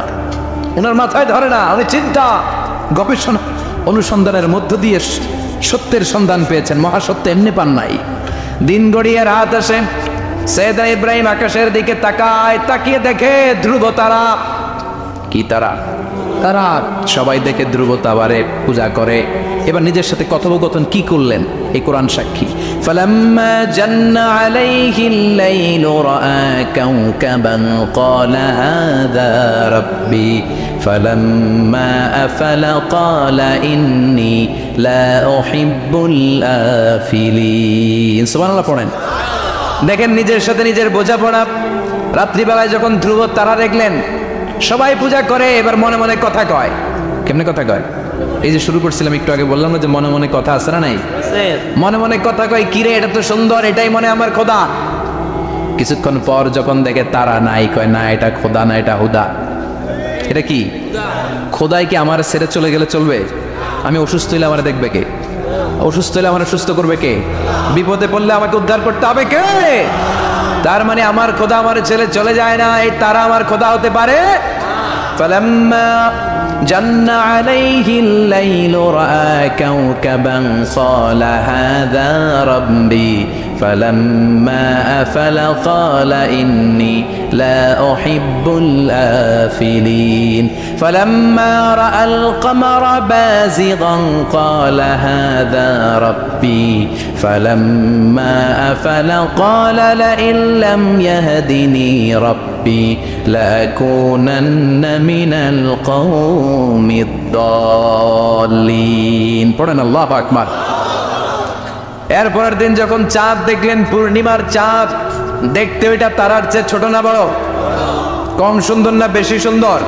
ওনার মাথায় ধরে না। উনি চিন্তা গবেষণা অনুসন্ধানের মধ্য দিয়ে সত্যের সন্ধান পেয়েছেন। মহাসত্য এমনি পান নাই। দিন গড়িয়ে রাত আসে, সৈয়দনা ইব্রাহিম আকাশের দিকে তাকায়, তাকিয়ে দেখে ধ্রুব তারা। কি তারা? তারা। সবাই দেখে ধ্রুব তারারে পূজা করে। এবার নিজের সাথে কথোপকথন কি করলেন এই কোরআন সাক্ষী। ফালাম্মা জান্না আলাইহিল লাইলু রাআ কাওকাবান ক্বালা হাযা রাব্বি ফালাম্মা আফালা ক্বালা ইন্নী লা উহিব্বুল আফিলিন। সুবহানাল্লাহ পড়েন। দেখেন নিজের সাথে নিজের বোঝাপড়া। রাত্রিবেলায় যখন ধ্রুব তারা দেখলেন সবাই পূজা করে, এবার মনে মনে কথা কয়। কেমনে কথা কয়? এই যে শুরু করছিলাম একটু আগে, বললাম না যে মনে মনে কথা আছে না নাই? মনে মনে কথা কয়, কিরে এটা তো সুন্দর, এটাই মনে আমার খোদা। কিছুক্ষণ পর যখন দেখে তারা নাই, কয় না এটা খোদা না, এটা হুদা। এটা কি? খোদাই কি আমার ছেড়ে চলে গেলে চলবে? আমি অসুস্থ হইলে আমার দেখবে কে? অসুস্থ হইলে আমার সুস্থ করবে কে? বিপদে পড়লে আমাকে উদ্ধার করতে হবে কে? তার মানে আমার খোদা আমার ছেলে চলে যায় না, এই তারা আমার খোদা হতে পারে? ফালাম্মা জান্না আলাইহিল লাইলু রাআ কাওকাবান ক্বালা হাযা রাব্বি ফালাম্মা আফালা ক্বালা ইন্নী লা উহিব্বুল আফিলিন ফালাম্মা রাআল কমারা বাযিগান ক্বালা হাযা রাব্বি ফালাম্মা আফালা ক্বালা লাইন লাম ইয়াহদিনি রাব্বি লাকুনান্না মিনাল কওমিদ দাল্লিন। পড়েন আল্লাহু আকবার। এরপরের দিন যখন চাঁদ দেখলেন, পূর্ণিমার চাঁদ, দেখতে ওইটা তারার চেয়ে ছোট না বড়? কম সুন্দর না বেশি সুন্দর?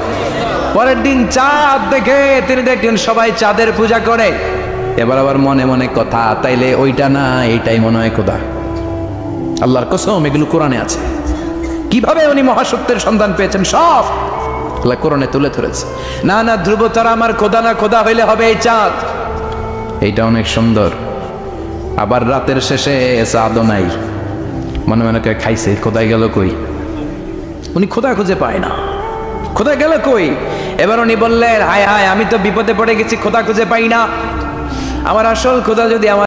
পরের দিন চাঁদ দেখে তিনি দেখলেন সবাই চাঁদের পূজা করে। এবার আবার মনে মনে কথা, তাইলে ওইটা না এইটাই মনে হয় খোদা। আল্লাহর কসম এগুলো কোরআনে আছে। কিভাবে উনি মহাসত্যের সন্ধান পেয়েছেন সব আল্লাহ কোরআনে তুলে ধরেছে। না না ধ্রুব তারা আমার খোদা না, খোদা হইলে হবে এই চাঁদ। এইটা অনেক সুন্দর। আবার রাতের শেষে চাঁদও নাই, মনে মনে খাইছে খোদাই গেল কই? উনি খোদা খুঁজে পায় না, খোদা গেল কই? এবার উনি বললেন হায় হায়, আমি তো বিপদে পড়ে গেছি, খোদা খুঁজে পাই না। আমার আসল খোদা যদি আমার